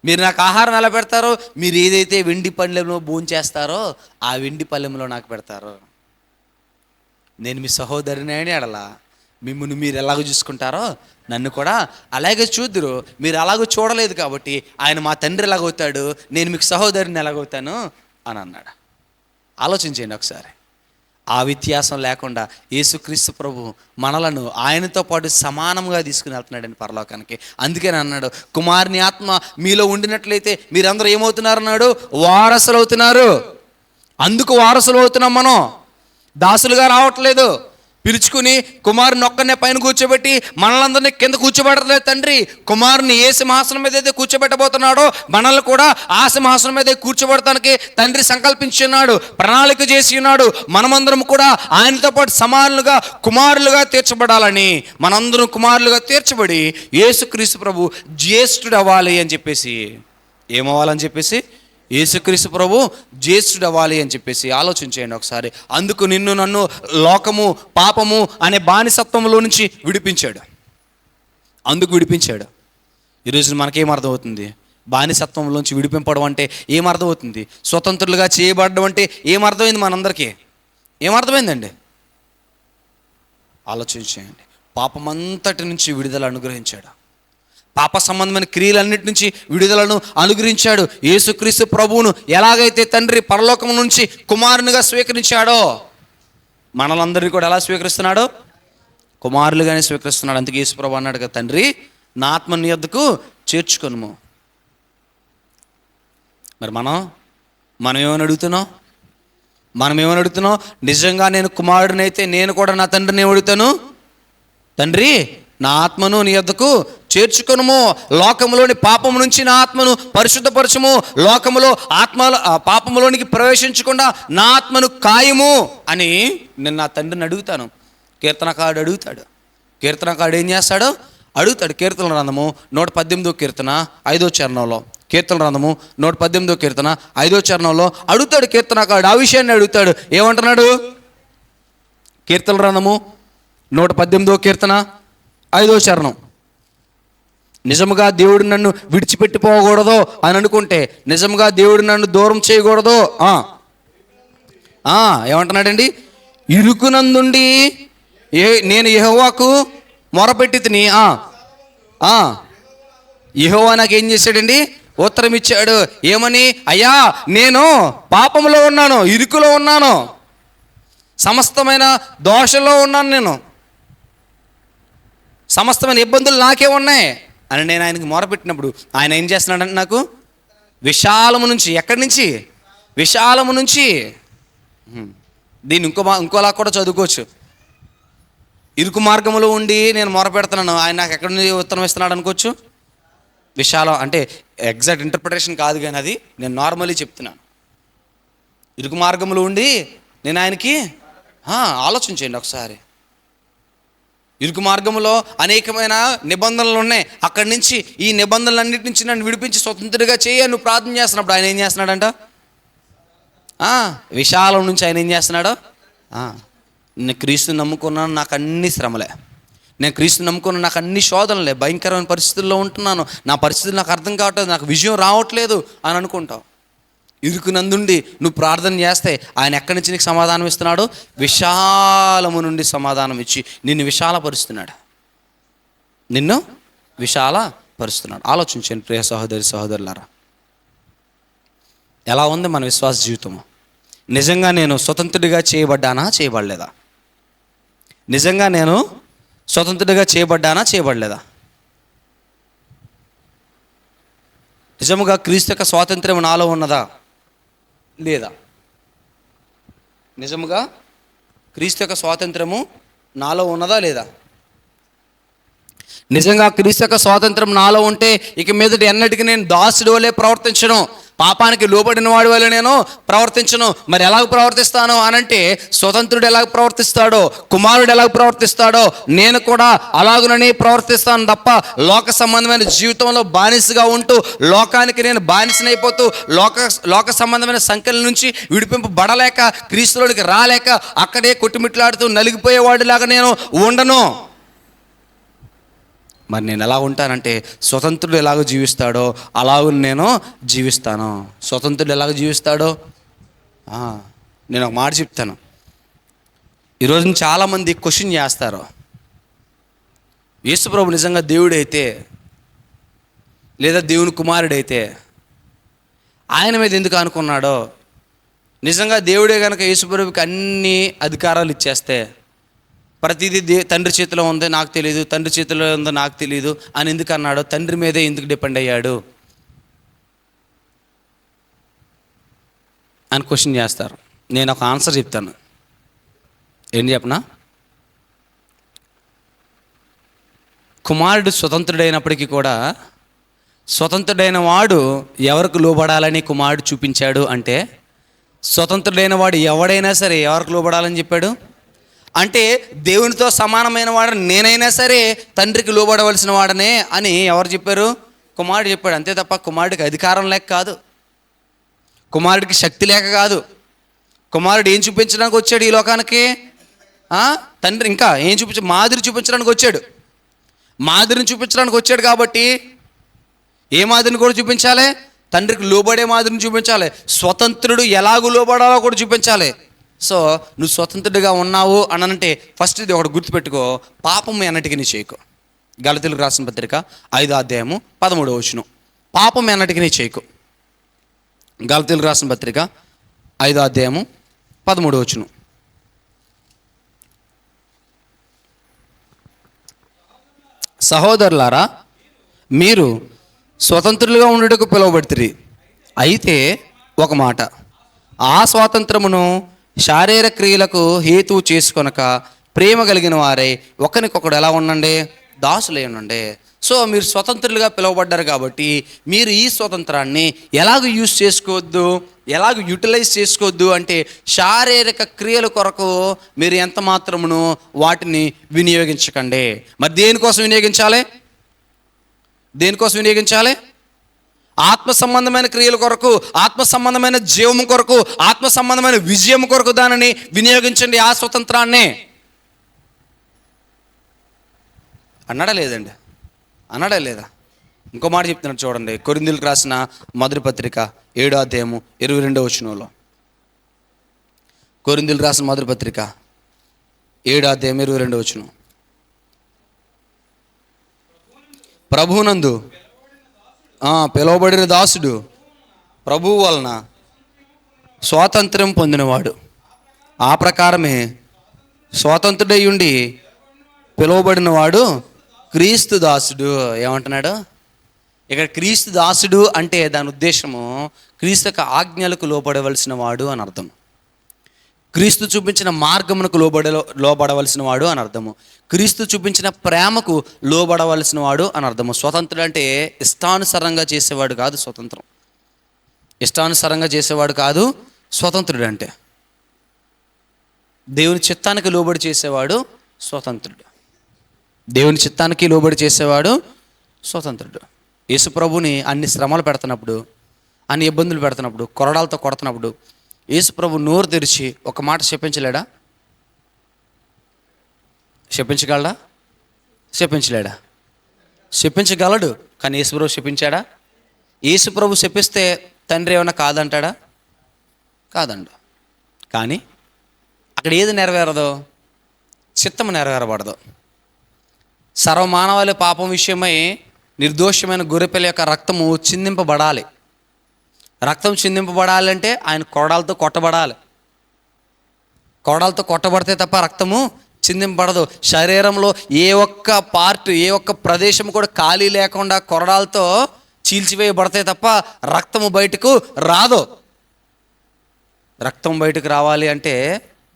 మీరు నాకు ఆహారం ఎలా పెడతారో, మీరు ఏదైతే వెండి పళ్ళెంలో భోజనం చేస్తారో ఆ వెండి పళ్ళెంలో నాకు పెడతారు. నేను మీ సహోదరిని అని ఎడలా మిమ్మల్ని మీరు ఎలాగ చూసుకుంటారో నన్ను కూడా అలాగే చూద్దురు. మీరు అలాగూ చూడలేదు కాబట్టి ఆయన మా తండ్రి ఎలాగవుతాడు, నేను మీకు సహోదరిని ఎలాగవుతాను అని అన్నాడు. ఆలోచించండి ఒకసారి. ఆ వ్యత్యాసం లేకుండా యేసుక్రీస్తు ప్రభు మనలను ఆయనతో పాటు సమానంగా తీసుకుని వెళ్తున్నాడని పరలోకానికి. అందుకని అన్నాడు, కుమారుని ఆత్మ మీలో ఉండినట్లయితే మీరందరూ ఏమవుతున్నారు అన్నాడు? వారసులు అవుతున్నారు. అందుకు వారసులు అవుతున్నాం. మనం దాసులుగా రావట్లేదు. పిలుచుకుని కుమారుని ఒక్కనే పైన కూర్చోబెట్టి మనలందరినీ కింద కూర్చోబెట్టలేదు తండ్రి. కుమారుని ఏ సింహాసనం మీద అయితే కూర్చోబెట్టబోతున్నాడో మనల్ని కూడా ఆ సింహాసనం మీద కూర్చోబెడతానికి తండ్రి సంకల్పించున్నాడు, ప్రణాళిక చేసి ఉన్నాడు. మనమందరం కూడా ఆయనతో పాటు సమానులుగా కుమారులుగా తీర్చబడాలని, మనందరం కుమారులుగా తీర్చబడి యేసుక్రీస్తు ప్రభు జ్యేష్ఠుడు అవ్వాలి అని చెప్పేసి, ఏమవ్వాలని చెప్పేసి, యేసుక్రీస్తు ప్రభు జ్యేష్ఠుడు అవ్వాలి అని చెప్పేసి ఆలోచించేయండి ఒకసారి. అందుకు నిన్ను నన్ను లోకము పాపము అనే బానిసత్వంలో నుంచి విడిపించాడు. అందుకు విడిపించాడు. ఈరోజు మనకేమర్థమవుతుంది? బానిసత్వంలోంచి విడిపింపడం అంటే ఏమర్థమవుతుంది? స్వతంత్రులుగా చేయబడడం అంటే ఏమర్థమైంది? మనందరికీ ఏమర్థమైందండి? ఆలోచించేయండి. పాపమంతటి నుంచి విడుదల అనుగ్రహించాడు. పాప సంబంధమైన క్రియలన్నిటి నుంచి విడుదలను అనుగ్రహించాడు. యేసుక్రీస్తు ప్రభువును ఎలాగైతే తండ్రి పరలోకం నుంచి కుమారునిగా స్వీకరించాడో మనలందరినీ కూడా ఎలా స్వీకరిస్తున్నాడో కుమారులుగానే స్వీకరిస్తున్నాడు. అందుకే యేసు ప్రభు అన్నాడు కదా, తండ్రి నా ఆత్మ నీ యొద్దకు చేర్చుకొనుము. మరి మనం ఏమని అడుగుతున్నాం? నిజంగా నేను కుమారుడిని అయితే నేను కూడా నా తండ్రిని అడుగుతాను, తండ్రి నా ఆత్మను నీ యొద్దకు చేర్చుకొనుము, లోకములోని పాపము నుంచి నా ఆత్మను పరిశుద్ధపరచుము, లోకములో పాపములోనికి ప్రవేశించకుండా నా ఆత్మను కాయము అని నేను నా తండ్రిని అడుగుతాను. కీర్తనకారుడు అడుగుతాడు. కీర్తనకారుడు ఏం చేస్తాడు? అడుగుతాడు. కీర్తన గ్రంథము 118వ కీర్తన 5వ చరణంలో, కీర్తన గ్రంథము 118వ కీర్తన 5వ చరణంలో అడుగుతాడు. కీర్తనకారుడు ఆ విషయాన్ని అడుగుతాడు. ఏమంటున్నాడు? కీర్తన గ్రంథము 118వ కీర్తన 5వ చరణం. నిజముగా దేవుడు నన్ను విడిచిపెట్టిపోకూడదో అని అనుకుంటే, నిజంగా దేవుడు నన్ను దూరం చేయకూడదో ఏమంటున్నాడండి? ఇరుకునందుండి నేను యెహోవాకు మొరపెట్టి తిని యెహోవా నాకు ఏం చేశాడండి? ఉత్తరం ఇచ్చాడు. ఏమని? అయ్యా నేను పాపంలో ఉన్నాను, ఇరుకులో ఉన్నాను, సమస్తమైన దోషంలో ఉన్నాను, నేను సమస్తమైన ఇబ్బందులు నాకే ఉన్నాయి అని నేను ఆయనకి మొరపెట్టినప్పుడు ఆయన ఏం చేస్తున్నాడంటే నాకు విశాలము నుంచి, ఎక్కడి నుంచి? విశాలము నుంచి. దీన్ని ఇంకోలా కూడా చదువుకోవచ్చు. ఇరుకు మార్గంలో ఉండి నేను మొరపెడుతున్నాను, ఆయన నాకు ఎక్కడి నుంచి ఉత్తరం ఇస్తున్నాడు అనుకోవచ్చు. విశాలం అంటే ఎగ్జాక్ట్ ఇంటర్ప్రిటేషన్ కాదు, కానీ అది నేను నార్మల్లీ చెప్తున్నాను. ఇరుకు మార్గంలో ఉండి నేను ఆయనకి ఆలోచించండి ఒకసారి. ఇరుకు మార్గంలో అనేకమైన నిబంధనలు ఉన్నాయి. అక్కడి నుంచి ఈ నిబంధనలన్నిటి నుంచి నన్ను విడిపించి స్వతంత్రంగా చేయ నువ్వు ప్రార్థన చేస్తున్నప్పుడు ఆయన ఏం చేస్తున్నాడంట? విశాలం నుంచి ఆయన ఏం చేస్తున్నాడు? నేను క్రీస్తుని నమ్ముకున్నాను, నాకు అన్ని శ్రమలే, నేను క్రీస్తుని నమ్ముకున్నాను, నాకు అన్ని శోధనలే, భయంకరమైన పరిస్థితుల్లో ఉంటున్నాను, నా పరిస్థితులు నాకు అర్థం కావట్లేదు, నాకు విజయం రావట్లేదు అని అనుకుంటావు. ఇరుకునందుండి నువ్వు ప్రార్థన చేస్తే ఆయన ఎక్కడి నుంచి నీకు సమాధానం ఇస్తున్నాడు? విశాలము నుండి సమాధానం ఇచ్చి నిన్ను విశాలపరుస్తున్నాడు, నిన్ను విశాలపరుస్తున్నాడు. ఆలోచించండి ప్రియ సహోదరి సహోదరులారా, ఎలా ఉంది మన విశ్వాస జీవితము? నిజంగా నేను స్వతంత్రుడిగా చేయబడ్డానా, చేయబడలేదా? నిజంగా నేను స్వతంత్రుడిగా చేయబడ్డానా, చేయబడలేదా? నిజముగా క్రీస్తు యొక్క స్వాతంత్ర్యం నాలో ఉన్నదా, లేదా? నిజముగా క్రీస్తు యొక్క స్వాతంత్రము నాలో ఉన్నదా, లేదా? నిజంగా క్రీస్తు యొక్క స్వాతంత్రం నాలో ఉంటే ఇక మీదటి ఎన్నటికీ నేను దాసుడు వలె ప్రవర్తించను, పాపానికి లోబడిన వాడి వల్ల నేను ప్రవర్తించను. మరి ఎలాగ ప్రవర్తిస్తాను అనంటే, స్వతంత్రుడు ఎలాగ ప్రవర్తిస్తాడో, కుమారుడు ఎలాగ ప్రవర్తిస్తాడో నేను కూడా అలాగునని ప్రవర్తిస్తాను తప్ప లోక సంబంధమైన జీవితంలో బానిసగా ఉంటూ లోకానికి నేను బానిసనైపోతూ లోక సంబంధమైన సంఖ్యల నుంచి విడిపింపబడలేక క్రీస్తులోనికి రాలేక అక్కడే కొట్టుమిట్లాడుతూ నలిగిపోయేవాడిలాగా నేను ఉండను. మరి నేను ఎలా ఉంటానంటే, స్వతంత్రుడు ఎలాగో జీవిస్తాడో అలాగూ నేను జీవిస్తాను. స్వతంత్రుడు ఎలాగో జీవిస్తాడో నేను ఒక మాట చెప్తాను. ఈరోజు చాలామంది క్వశ్చన్ చేస్తారు, యేసుప్రభు నిజంగా దేవుడైతే లేదా దేవుని కుమారుడైతే ఆయన మీద ఎందుకు అనుకున్నాడో, నిజంగా దేవుడే కనుక యేసుప్రభుకి అన్ని అధికారాలు ఇచ్చేస్తే, ప్రతిదీ తండ్రి చేతిలో ఉంది నాకు తెలియదు, తండ్రి చేతిలో ఉందో నాకు తెలియదు అని ఎందుకు అన్నాడో, తండ్రి మీదే ఎందుకు డిపెండ్ అయ్యాడు అని క్వశ్చన్ చేస్తారు. నేను ఒక ఆన్సర్ చెప్తాను. ఏం చెప్పనా? కుమారుడు స్వతంత్రుడైనప్పటికీ కూడా స్వతంత్రుడైన వాడు ఎవరికి లోబడాలని కుమారుడు చూపించాడు అంటే, స్వతంత్రుడైన వాడు ఎవడైనా సరే ఎవరికి లోబడాలని చెప్పాడు అంటే, దేవునితో సమానమైన వాడు నేనైనా సరే తండ్రికి లోబడవలసిన వాడనే అని ఎవరు చెప్పారు? కుమారుడు చెప్పాడు. అంతే తప్ప కుమారుడికి అధికారం లేక కాదు, కుమారుడికి శక్తి లేక కాదు. కుమారుడు ఏం చూపించడానికి వచ్చాడు ఈ లోకానికి? తండ్రి ఇంకా ఏం మాదిరి చూపించడానికి వచ్చాడు. మాదిరిని చూపించడానికి వచ్చాడు కాబట్టి ఏ మాదిరిని కూడా చూపించాలి? తండ్రికి లోబడే మాదిరిని చూపించాలి. స్వతంత్రుడు ఎలాగూ లోబడాలో కూడా చూపించాలి. సో నువ్వు స్వతంత్రుడిగా ఉన్నావు అని అంటే ఫస్ట్ ఇది ఒకటి గుర్తుపెట్టుకో, పాపం ఎన్నటికి నీ చేయకు. గలతీయులకు రాసిన పత్రిక 5వ అధ్యాయము 13వ వచనం. పాపం ఎన్నటికి నీ చేయకు. గలతీయులకు రాసిన పత్రిక 5వ అధ్యాయము 13వ వచనం. సహోదరులారా, మీరు స్వతంత్రులుగా ఉండుటకు పిలువబడితిరి. అయితే ఒక మాట, ఆ స్వాతంత్రమును శారీరక క్రియలకు హేతువు చేసుకొనక ప్రేమ కలిగిన వారై ఒకరికొకడు ఎలా ఉండండి? దాసులై ఉండండి. సో మీరు స్వతంత్రులుగా పిలువబడ్డారు కాబట్టి మీరు ఈ స్వతంత్రాన్ని ఎలాగ యూజ్ చేసుకోవద్దు, ఎలాగ యూటిలైజ్ చేసుకోవద్దు అంటే, శారీరక క్రియల కొరకు మీరు ఎంత మాత్రమును వాటిని వినియోగించకండి. మరి దేనికోసం వినియోగించాలి? దేనికోసం వినియోగించాలి? ఆత్మ సంబంధమైన క్రియల కొరకు, ఆత్మ సంబంధమైన జీవము కొరకు, ఆత్మ సంబంధమైన విజయం కొరకు దానిని వినియోగించండి. ఆ స్వతంత్రాన్ని అన్నాడా లేదండి? అన్నాడా లేదా? ఇంకో మాట చెప్తున్నాడు చూడండి, కొరింథీయులకు రాసిన మొదటి పత్రిక 7వ అధ్యాయము 22వ వచనంలో. కొరింథీయులకు రాసిన మొదటి పత్రిక 7వ అధ్యాయం 22వ వచనం. ప్రభువునందు పిలువబడిన దాసుడు ప్రభువు వలన స్వాతంత్ర్యం పొందినవాడు. ఆ ప్రకారమే స్వాతంత్రుడై ఉండి పిలువబడినవాడు క్రీస్తు దాసుడు. ఏమంటున్నాడు ఇక్కడ? క్రీస్తు దాసుడు అంటే దాని ఉద్దేశము క్రీస్తు యొక్క ఆజ్ఞలకు లోబడవలసిన వాడు అని అర్థం. క్రీస్తు చూపించిన మార్గమునకు లోబడవలసిన వాడు అని అర్థము. క్రీస్తు చూపించిన ప్రేమకు లోబడవలసిన వాడు అని అర్థము. స్వతంత్రుడు అంటే ఇష్టానుసారంగా చేసేవాడు కాదు స్వతంత్రం. ఇష్టానుసారంగా చేసేవాడు కాదు స్వతంత్రుడు అంటే. దేవుని చిత్తానికి లోబడి చేసేవాడు స్వతంత్రుడు. దేవుని చిత్తానికి లోబడి చేసేవాడు స్వతంత్రుడు. యేసుప్రభుని అన్ని శ్రమలు పెడుతున్నప్పుడు, అన్ని ఇబ్బందులు పెడుతున్నప్పుడు, కొరడాలతో కొడుతున్నప్పుడు యేసుప్రభు నోరు తెరిచి ఒక మాట చెప్పించలేడా? చెప్పించగలడా? చెప్పించలేడా? చెప్పించగలడు. కానీ యేసుప్రభు చెప్పించాడా? యేసుప్రభు చెప్పిస్తే తండ్రి ఏమన్నా కాదంటాడా? కాదండు. కానీ అక్కడ ఏది నెరవేరదో? చిత్తము నెరవేరబడదు. సర్వమానవాళి పాపం విషయమై నిర్దోషమైన గొర్రెపిల్ల యొక్క రక్తము చిందింపబడాలి. రక్తం చిందింపబడాలంటే ఆయన కొరడాలతో కొట్టబడాలి. కొరడాలతో కొట్టబడితే తప్ప రక్తము చిందింపబడదు. శరీరంలో ఏ ఒక్క పార్ట్, ఏ ఒక్క ప్రదేశం కూడా ఖాళీ లేకుండా కొరడాలతో చీల్చివేయబడితే తప్ప రక్తము బయటకు రాదు. రక్తం బయటకు రావాలి అంటే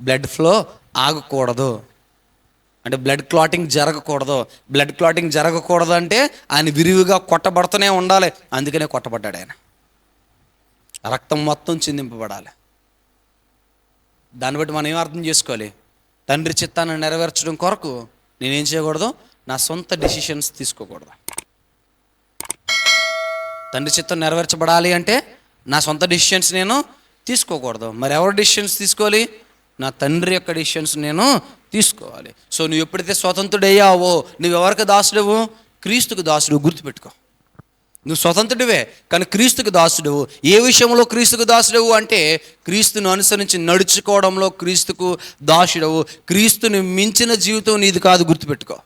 బ్లడ్ ఫ్లో ఆగకూడదు, అంటే బ్లడ్ క్లాటింగ్ జరగకూడదు. బ్లడ్ క్లాటింగ్ జరగకూడదు అంటే ఆయన విరివిగా కొట్టబడుతూనే ఉండాలి. అందుకనే కొట్టబడ్డాడు ఆయన. రక్తం మొత్తం చిందింపబడాలి. దాన్ని బట్టి మనం ఏం అర్థం చేసుకోవాలి? తండ్రి చిత్తాన్ని నెరవేర్చడం కొరకు నేనేం చేయకూడదు? నా సొంత డెసిషన్స్ తీసుకోకూడదు. తండ్రి చిత్తం నెరవేర్చబడాలి అంటే నా సొంత డెసిషన్స్ నేను తీసుకోకూడదు. మరి ఎవరు డెసిషన్స్ తీసుకోవాలి? నా తండ్రి యొక్క డెసిషన్స్ నేను తీసుకోవాలి. సో నువ్వు ఎప్పుడైతే స్వతంత్రుడయ్యావో నువ్వు ఎవరికి దాసుడవు? క్రీస్తుకు దాసుడు. గుర్తుపెట్టుకో, నువ్వు స్వతంత్రుడివే కానీ క్రీస్తుకు దాసుడవు. ఏ విషయంలో క్రీస్తుకు దాసుడవు అంటే క్రీస్తును అనుసరించి నడుచుకోవడంలో క్రీస్తుకు దాసుడవు. క్రీస్తుని మించిన జీవితం నీది కాదు, గుర్తుపెట్టుకో.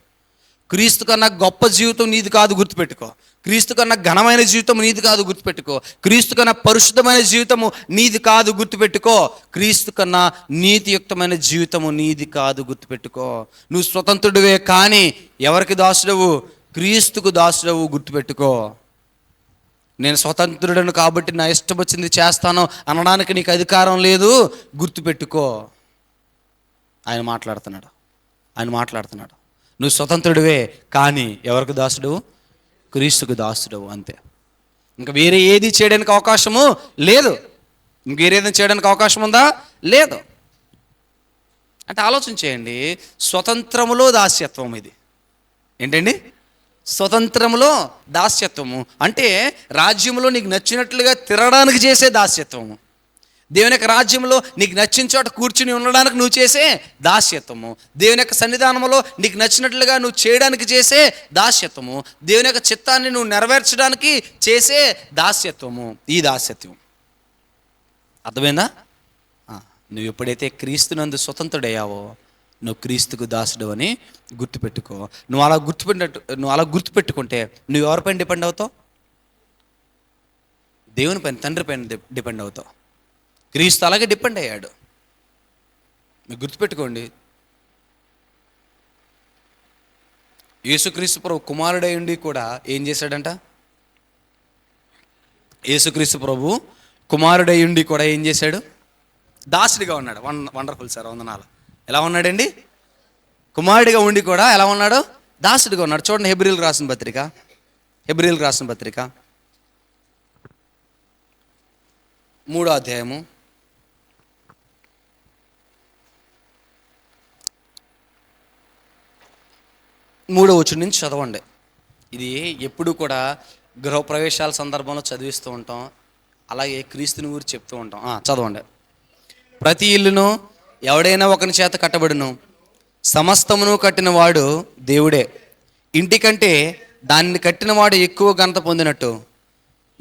క్రీస్తు కన్నా గొప్ప జీవితం నీది కాదు, గుర్తుపెట్టుకో. క్రీస్తు కన్నా ఘనమైన జీవితం నీది కాదు, గుర్తుపెట్టుకో. క్రీస్తు కన్నా పరిశుద్ధమైన జీవితము నీది కాదు, గుర్తుపెట్టుకో. క్రీస్తు కన్నా నీతియుక్తమైన జీవితము నీది కాదు, గుర్తుపెట్టుకో. నువ్వు స్వతంత్రుడివే కానీ ఎవరికి దాసుడవు? క్రీస్తుకు దాసుడవు, గుర్తుపెట్టుకో. నేను స్వతంత్రుడను కాబట్టి నా ఇష్టం వచ్చింది చేస్తాను అనడానికి నీకు అధికారం లేదు, గుర్తుపెట్టుకో. ఆయన మాట్లాడుతున్నాడు. నువ్వు స్వతంత్రుడివే కానీ ఎవరికి దాసుడు? క్రీస్తుకు దాసుడు, అంతే. ఇంకా వేరే ఏది చేయడానికి అవకాశము లేదు. ఇంకేదేదైనా చేయడానికి అవకాశం ఉందా? లేదు. అంటే ఆలోచన చేయండి, స్వతంత్రములో దాస్యత్వం ఇది. ఏంటండి? స్వతంత్రములో దాస్యత్వము అంటే రాజ్యంలో నీకు నచ్చినట్లుగా తిరగడానికి చేసే దాస్యత్వము. దేవుని యొక్క రాజ్యంలో నీకు నచ్చిన చోట కూర్చుని ఉండడానికి నువ్వు చేసే దాస్యత్వము. దేవుని యొక్క సన్నిధానంలో నీకు నచ్చినట్లుగా నువ్వు చేయడానికి చేసే దాస్యత్వము. దేవుని యొక్క చిత్తాన్ని నువ్వు నెరవేర్చడానికి చేసే దాస్యత్వము, ఈ దాస్యత్వం. అర్థమైందా? నువ్వు ఎప్పుడైతే క్రీస్తునందు స్వతంత్రుడయ్యావో నువ్వు క్రీస్తుకు దాసుడు అని గుర్తుపెట్టుకో. నువ్వు అలా గుర్తుపెట్టుకుంటే నువ్వు ఎవరిపైన డిపెండ్ అవుతావు? దేవుని పైన, తండ్రి పైన డిపెండ్ అవుతావు. క్రీస్తు అలాగే డిపెండ్ అయ్యాడు. మీరు గుర్తుపెట్టుకోండి, యేసుక్రీస్తు ప్రభు కుమారుడై ఉండి కూడా ఏం చేశాడంట? యేసుక్రీస్తు ప్రభు కుమారుడై ఉండి కూడా ఏం చేశాడు? దాసుడిగా ఉన్నాడు. వండర్ఫుల్ సార్, వందనాలు. ఎలా ఉన్నాడండి? కుమారుడిగా ఉండి కూడా ఎలా ఉన్నాడు? దాసుడిగా ఉన్నాడు. చూడండి, హెబ్రీయులకు రాసిన పత్రిక 3వ అధ్యాయము 3వ వచనం నుంచి చదవండి. ఇది ఎప్పుడు కూడా గృహప్రవేశాల సందర్భంలో చదివిస్తూ ఉంటాం, అలాగే క్రీస్తుని గురించి చెప్తూ ఉంటాం. చదవండి. ప్రతి ఇల్లును ఎవడైనా ఒకని చేత కట్టబడును, సమస్తమును కట్టినవాడు దేవుడే. ఇంటికంటే దానిని కట్టినవాడు ఎక్కువ ఘనత పొందినట్టు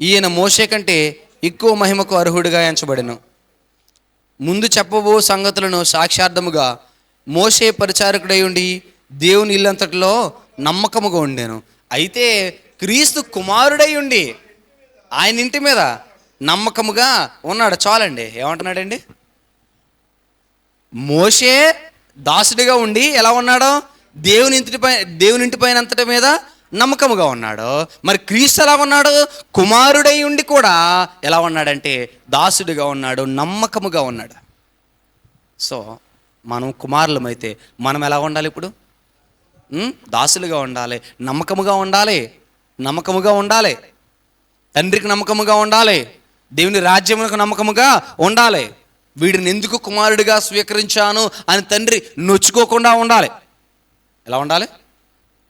ఈయన మోషే కంటే ఎక్కువ మహిమకు అర్హుడిగా ఎంచబడెను. ముందు చెప్పబో సంగతులను సాక్షార్థముగా మోషే పరిచారకుడై ఉండి దేవుని ఇల్లంతటిలో నమ్మకముగా ఉండెను. అయితే క్రీస్తు కుమారుడై ఉండి ఆయన ఇంటి మీద నమ్మకముగా ఉన్నాడు. చాలండి. ఏమంటున్నాడండి? మోషే దాసుడిగా ఉండి ఎలా ఉన్నాడో దేవుని ఇంటి పైన అంతటి మీద నమ్మకముగా ఉన్నాడు. మరి క్రీస్తు ఎలా ఉన్నాడు? కుమారుడై ఉండి కూడా ఎలా ఉన్నాడంటే దాసుడిగా ఉన్నాడు, నమ్మకముగా ఉన్నాడు. సో మనం కుమారులమైతే మనం ఎలా ఉండాలి? ఇప్పుడు దాసులుగా ఉండాలి, నమ్మకముగా ఉండాలి, తండ్రికి నమ్మకముగా ఉండాలి, దేవుని రాజ్యములకు నమ్మకముగా ఉండాలి. వీడిని ఎందుకు కుమారుడిగా స్వీకరించాను అని తండ్రి నొచ్చుకోకుండా ఉండాలి. ఎలా ఉండాలి?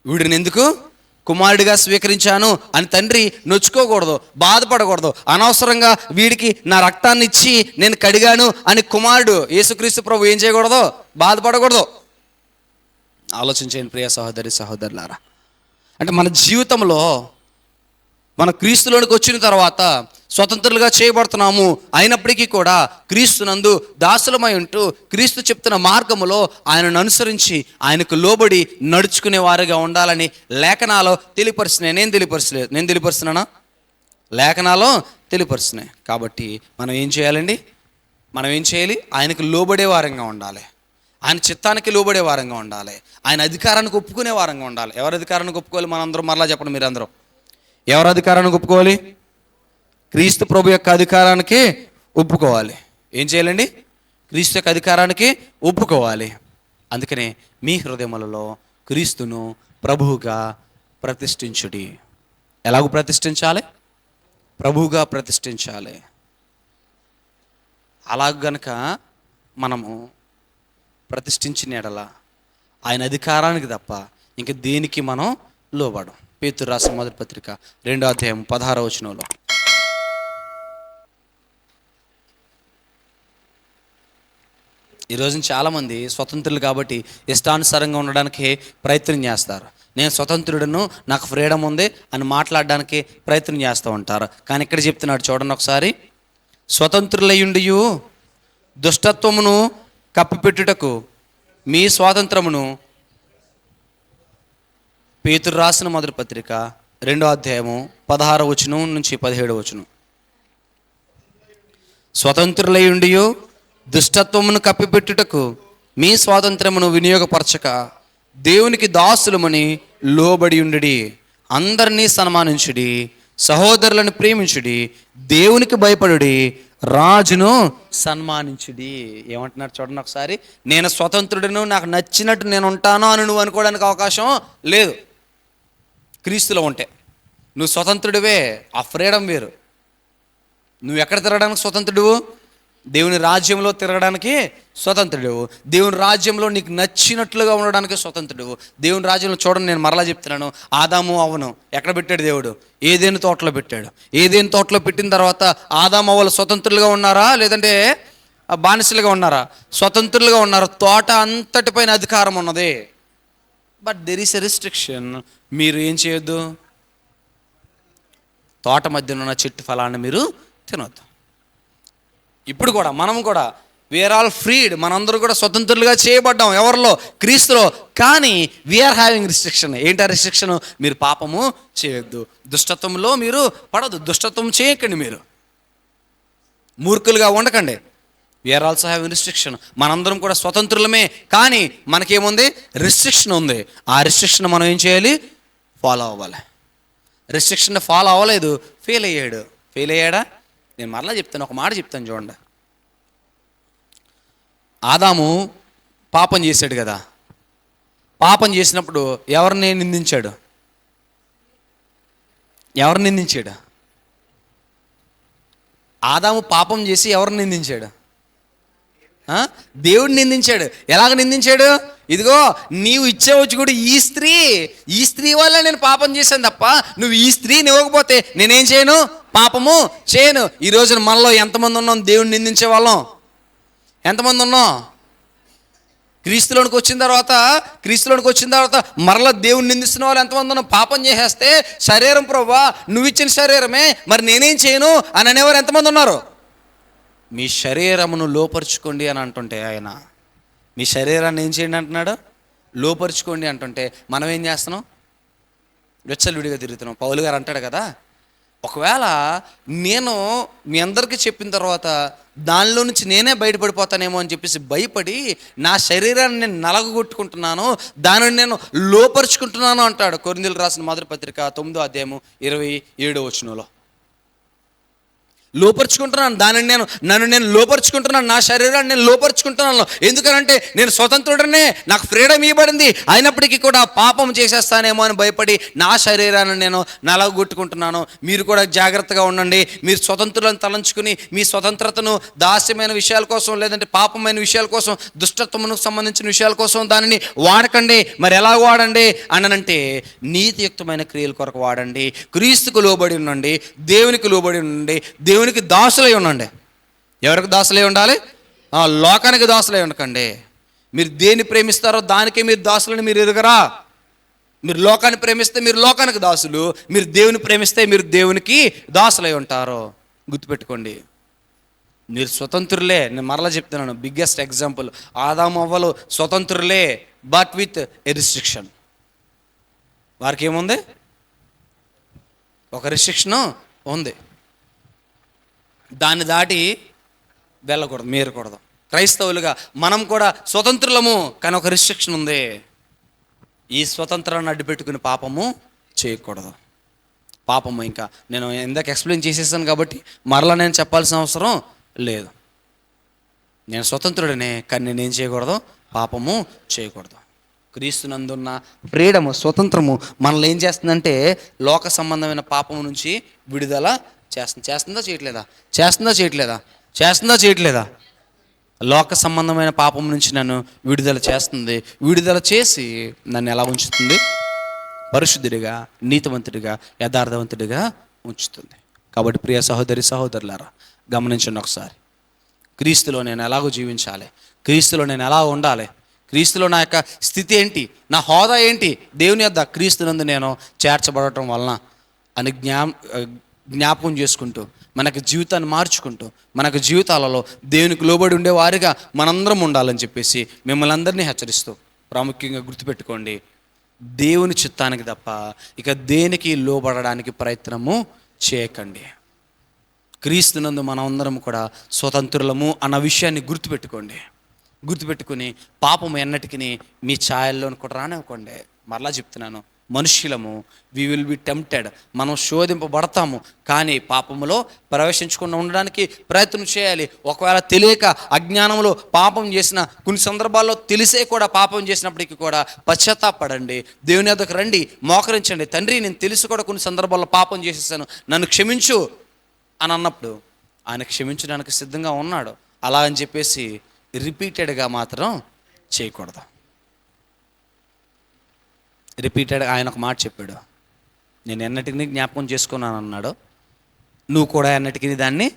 వీడిని ఎందుకు కుమారుడిగా స్వీకరించాను అని తండ్రి నొచ్చుకోకూడదు, బాధపడకూడదు. అనవసరంగా వీడికి నా రక్తాన్ని ఇచ్చి నేను కడిగాను అని కుమారుడు యేసుక్రీస్తు ప్రభు ఏం చేయకూడదు? బాధపడకూడదు. ఆలోచించండి ప్రియ సహోదరి సహోదరులారా. అంటే మన జీవితంలో మన క్రీస్తులోనికి వచ్చిన తర్వాత స్వతంత్రులుగా చేయబడుతున్నాము. అయినప్పటికీ కూడా క్రీస్తునందు దాసులమై ఉంటూ క్రీస్తు చెప్తున్న మార్గములో ఆయనను అనుసరించి ఆయనకు లోబడి నడుచుకునే వారుగా ఉండాలని లేఖనాలు తెలియపరుస్తున్నాయి. నేను తెలియపరుస్తున్నానా? లేఖనాలు తెలియపరుస్తున్నాయి. కాబట్టి మనం ఏం చేయాలండి? మనం ఏం చేయాలి? ఆయనకు లోబడే వారంగా ఉండాలి, ఆయన చిత్తానికి లోబడే వారంగా ఉండాలి, ఆయన అధికారానికి ఒప్పుకునే వారంగా ఉండాలి. ఎవరి అధికారానికి ఒప్పుకోవాలి? మనందరం మరలా చెప్పండి మీరందరూ. ఎవరి అధికారానికి ఒప్పుకోవాలి? క్రీస్తు ప్రభు యొక్క అధికారానికి ఒప్పుకోవాలి. ఏం చేయాలండి? క్రీస్తు యొక్క అధికారానికి ఒప్పుకోవాలి. అందుకనే మీ హృదయములలో క్రీస్తును ప్రభువుగా ప్రతిష్ఠించుడి. ఎలాగూ ప్రతిష్ఠించాలి? ప్రభువుగా ప్రతిష్ఠించాలి. అలా గనక మనము ప్రతిష్ఠించిన ఎడల ఆయన అధికారానికి తప్ప ఇంక దేనికి మనం లోబడం. పేతురు రాసిన మొదటి పత్రిక 2వ అధ్యాయం 16వ వచనంలో, ఈరోజు చాలామంది స్వతంత్రులు కాబట్టి ఇష్టానుసారంగా ఉండడానికి ప్రయత్నం చేస్తారు. నేను స్వతంత్రుడను, నాకు ఫ్రీడమ్ ఉంది అని మాట్లాడడానికి ప్రయత్నం చేస్తూ ఉంటారు. కానీ ఇక్కడ చెప్తున్నాడు చూడండి ఒకసారి, స్వతంత్రులయ్యుండియు దుష్టత్వమును కప్పిపెట్టుటకు మీ స్వాతంత్రమును. పేతురు రాసిన మొదటి పత్రిక 2వ అధ్యాయము 16వ వచనం నుంచి 17వ వచనం. స్వతంత్రులయ్యుండియు దుష్టత్వమును కప్పిపెట్టుటకు మీ స్వాతంత్రమును వినియోగపరచక దేవునికి దాసులమని లోబడి ఉండుడి. అందరినీ సన్మానించుడి, సహోదరులను ప్రేమించుడి, దేవునికి భయపడుడి, రాజును సన్మానించుడి. ఏమంటున్నారు చూడండి ఒకసారి, నేను స్వతంత్రుడను, నాకు నచ్చినట్టు నేను ఉంటాను అని నువ్వు అనుకోవడానికి అవకాశం లేదు. క్రీస్తులో ఉంటే నువ్వు స్వతంత్రుడివే. ఆ ఫ్రీడమ్ వేరు. నువ్వు ఎక్కడ తిరగడానికి స్వతంత్రుడు? దేవుని రాజ్యంలో తిరగడానికి స్వతంత్రుడు. దేవుని రాజ్యంలో నీకు నచ్చినట్లుగా ఉండడానికి స్వతంత్రుడు. దేవుని రాజ్యంలో చూడండి, నేను మరలా చెప్తున్నాను, ఆదాము అవ్వను ఎక్కడ పెట్టాడు దేవుడు? ఏదేను తోటలో పెట్టాడు. ఏదేను తోటలో పెట్టిన తర్వాత ఆదాము అవ్వలు స్వతంత్రులుగా ఉన్నారా లేదంటే బానిసలుగా ఉన్నారా? స్వతంత్రులుగా ఉన్నారు. తోట అంతటిపైన అధికారం ఉన్నది. But there is a restriction. మీరు ఏం చేయొద్దు, తోట మధ్యన ఉన్న చెట్టు ఫలాన్ని మీరు తినొద్దు. ఇప్పుడు కూడా మనం కూడా వీఆర్ ఆల్ ఫ్రీడ్, మనందరూ కూడా స్వతంత్రులుగా చేయబడ్డాం. ఎవరిలో? క్రీస్తులో. కానీ వీఆర్ హ్యావింగ్ రిస్ట్రిక్షన్. ఏంటి ఆ రిస్ట్రిక్షన్? మీరు పాపము చేయొద్దు, దుష్టత్వంలో మీరు పడదు, దుష్టత్వం చేయకండి, మీరు మూర్ఖులుగా ఉండకండి. We are also having restriction. మనందరం కూడా స్వతంత్రులమే, కానీ మనకేముంది? రిస్ట్రిక్షన్ ఉంది. ఆ రిస్ట్రిక్షన్ మనం ఏం చేయాలి? ఫాలో అవ్వాలి. రిస్ట్రిక్షన్ ఫాలో అవ్వలేదు, ఫెయిల్ అయ్యాడు. ఫెయిల్ అయ్యాడా? నేను మరలా చెప్తాను, ఒక మాట చెప్తాను చూడండి. ఆదాము పాపం చేశాడు కదా. పాపం చేసినప్పుడు ఎవరిని నిందించాడు? ఎవరిని నిందించాడు? ఆదాము పాపం చేసి ఎవరిని నిందించాడు? దేవుడిని నిందించాడు. ఎలాగ నిందించాడు? ఇదిగో నీవు ఇచ్చేవచ్చు కూడా ఈ స్త్రీ వల్ల నేను పాపం చేశాను తప్ప నువ్వు ఈ స్త్రీని ఇవ్వకపోతే నేనేం చేయను? పాపము చేయను. ఈ రోజున మనలో ఎంతమంది ఉన్నాం దేవుడిని నిందించే వాళ్ళం? ఎంతమంది ఉన్నాం? క్రీస్తులోనికి వచ్చిన తర్వాత మరలా దేవుడిని నిందిస్తున్న వాళ్ళు ఎంతమంది ఉన్నాం? పాపం చేసేస్తే శరీరం ప్రభువా నువ్వు ఇచ్చిన శరీరమే, మరి నేనేం చేయను అని అనేవారు ఎంతమంది ఉన్నారు? మీ శరీరమును లోపరుచుకోండి అని అంటుంటే ఆయన మీ శరీరాన్ని ఏం చేయండి అంటున్నాడు? లోపరుచుకోండి అంటుంటే మనం ఏం చేస్తున్నాం? విచ్చలవిడిగా తిరుగుతున్నాం. పౌలు గారు అంటాడు కదా, ఒకవేళ నేను మీ అందరికీ చెప్పిన తర్వాత దానిలో నుంచి నేనే బయటపడిపోతానేమో అని చెప్పేసి భయపడి నా శరీరాన్ని నేను నలగొట్టుకుంటున్నాను, దానిని నేను లోపరుచుకుంటున్నాను అంటాడు. కొరింథీయులకు రాసిన మొదటి పత్రిక 9వ అధ్యాయము 27వ వచనంలో. లోపరుచుకుంటున్నాను, నన్ను నేను లోపరుచుకుంటున్నాను, నా శరీరాన్ని నేను లోపరుచుకుంటున్నాను. ఎందుకనంటే నేను స్వతంత్రుడనే, నాకు ఫ్రీడమ్ ఇవ్వబడింది, అయినప్పటికీ కూడా పాపం చేసేస్తానేమో అని భయపడి నా శరీరాన్ని నేను నలగొట్టుకుంటున్నాను. మీరు కూడా జాగ్రత్తగా ఉండండి. మీరు స్వతంత్రులను తలంచుకుని మీ స్వతంత్రతను దాస్యమైన విషయాల కోసం లేదంటే పాపమైన విషయాల కోసం, దుష్టత్వమునకు సంబంధించిన విషయాల కోసం దానిని వాడకండి. మరి ఎలా వాడండి అనంటే నీతియుక్తమైన క్రియల కొరకు వాడండి. క్రీస్తుకు లోబడి ఉండండి, దేవునికి లోబడి ఉండండి, దేవునికి దాసులై ఉండండి. ఎవరికి దాసులై ఉండాలి? లోకానికి దాసులై ఉండకండి. మీరు దేన్ని ప్రేమిస్తారో దానికే మీరు దాసులని మీరు ఎరుగరా? మీరు లోకాన్ని ప్రేమిస్తే మీరు లోకానికి దాసులు, మీరు దేవుని ప్రేమిస్తే మీరు దేవునికి దాసులై ఉంటారు. గుర్తుపెట్టుకోండి, మీరు స్వతంత్రులే. నేను మరలా చెప్తున్నాను, బిగ్గెస్ట్ ఎగ్జాంపుల్ ఆదాము అవ్వలు స్వతంత్రులే, బట్ విత్ ఎ రిస్ట్రిక్షన్. వారికి ఏముంది? ఒక రిస్ట్రిక్షను ఉంది. దాన్ని దాటి వెళ్ళకూడదు, మీరకూడదు. క్రైస్తవులుగా మనం కూడా స్వతంత్రులము, కానీ ఒక రిస్ట్రిక్షన్ ఉంది. ఈ స్వతంత్రాన్ని అడ్డుపెట్టుకుని పాపము చేయకూడదు. పాపము ఇంకా నేను ఇందాక ఎక్స్ప్లెయిన్ చేసేసాను కాబట్టి మరలా నేను చెప్పాల్సిన అవసరం లేదు. నేను స్వతంత్రుడనే, కానీ నేనేం చేయకూడదు? పాపము చేయకూడదు. క్రీస్తునందున్న ఫ్రీడము, స్వతంత్రము మనల్ని ఏం చేస్తుందంటే లోక సంబంధమైన పాపము నుంచి విడుదల చేస్తుందా చేయట్లేదా? చేస్తుందా చేయట్లేదా? లోక సంబంధమైన పాపం నుంచి నన్ను విడుదల చేస్తుంది. విడుదల చేసి నన్ను ఎలా ఉంచుతుంది? పరిశుద్ధుడిగా, నీతివంతుడిగా, యథార్థవంతుడిగా ఉంచుతుంది. కాబట్టి ప్రియ సహోదరి సహోదరులారా, గమనించండి ఒకసారి. క్రీస్తులో నేను ఎలాగో జీవించాలి, క్రీస్తులో నేను ఎలా ఉండాలి, క్రీస్తులో నా యొక్క స్థితి ఏంటి, నా హోదా ఏంటి, దేవుని యొద్ద క్రీస్తునందు నేను చేర్చబడటం వలన అని జ్ఞాపకం చేసుకుంటూ, మనకు జీవితాన్ని మార్చుకుంటూ, మనకు జీవితాలలో దేవునికి లోబడి ఉండేవారిగా మనందరం ఉండాలని చెప్పేసి మిమ్మల్ని అందరినీ హెచ్చరిస్తూ, ప్రాముఖ్యంగా గుర్తుపెట్టుకోండి, దేవుని చిత్తానికి తప్ప ఇక దేనికి లోబడడానికి ప్రయత్నము చేయకండి. క్రీస్తునందు మనమందరం కూడా స్వతంత్రులము అన్న విషయాన్ని గుర్తుపెట్టుకుని పాపము ఎన్నటికి మీ ఛాయల్లోని కూడా రానివ్వకండి. మరలా చెప్తున్నాను, మనుష్యులము, వి విల్ బి టెంప్టెడ్, మనం శోధింపబడతాము, కానీ పాపములో ప్రవేశించకుండా ఉండడానికి ప్రయత్నం చేయాలి. ఒకవేళ తెలియక అజ్ఞానంలో పాపం చేసిన, కొన్ని సందర్భాల్లో తెలిసే కూడా పాపం చేసినప్పటికీ కూడా పశ్చాత్తాపడండి, దేవుని యొద్దకు రండి, మోకరించండి. తండ్రి, నేను తెలిసి కూడా కొన్ని సందర్భాల్లో పాపం చేసేసాను, నన్ను క్షమించు అని అన్నప్పుడు ఆయన క్షమించడానికి సిద్ధంగా ఉన్నాడు. అలా అని చెప్పేసి రిపీటెడ్గా మాత్రం చేయకూడదు. రిపీటెడ్గా ఆయన ఒక మాట చెప్పాడు, నేను ఎన్నటికీ జ్ఞాపకం చేసుకున్నాను అన్నాడు, నువ్వు కూడా ఎన్నటికీ దాన్ని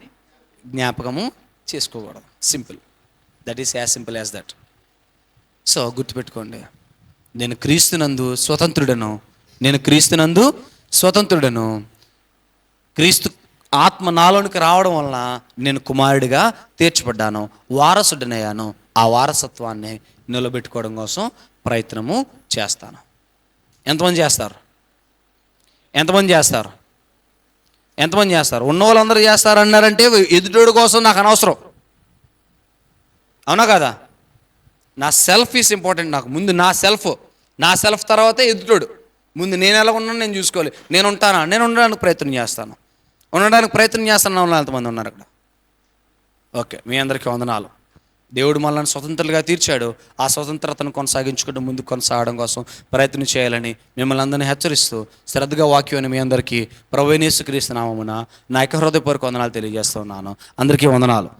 జ్ఞాపకము చేసుకోకూడదు. Simple, that is as simple as that. So గుర్తుపెట్టుకోండి, నేను క్రీస్తునందు స్వతంత్రుడను. క్రీస్తు ఆత్మ నాలోనికి రావడం వలన నేను కుమారుడిగా తీర్చబడ్డాను, వారసుడినయ్యాను. ఆ వారసత్వాన్ని నిలబెట్టుకోవడం కోసం ప్రయత్నము చేస్తాను. ఎంతమంది చేస్తారు? ఉన్న వాళ్ళందరూ చేస్తారన్నారంటే ఎదుటోడు కోసం నాకు అనవసరం, అవునా కదా? నా సెల్ఫ్ ఈజ్ ఇంపార్టెంట్. నాకు ముందు నా సెల్ఫ్ తర్వాతే ఎదుటోడు. ముందు నేను ఎలా ఉన్నాను నేను చూసుకోవాలి. నేను ఉండడానికి ప్రయత్నం చేస్తాను. ఎంతమంది ఉన్నారు అక్కడ? ఓకే, మీ అందరికీ వందనాలు. దేవుడు మనల్ని స్వతంత్రులుగా తీర్చాడు. ఆ స్వతంత్రతను కొనసాగించుకుంటూ ముందుకు కొనసాగడం కోసం ప్రయత్నం చేయాలని మిమ్మల్ని అందరినీ హెచ్చరిస్తూ శ్రద్ధగా వాక్యాన్ని మీ అందరికీ ప్రభువైన యేసుక్రీస్తు నామమున నా యొక్క హృదయపూర్వక వందనాలు తెలియజేస్తున్నాను. అందరికీ వందనాలు.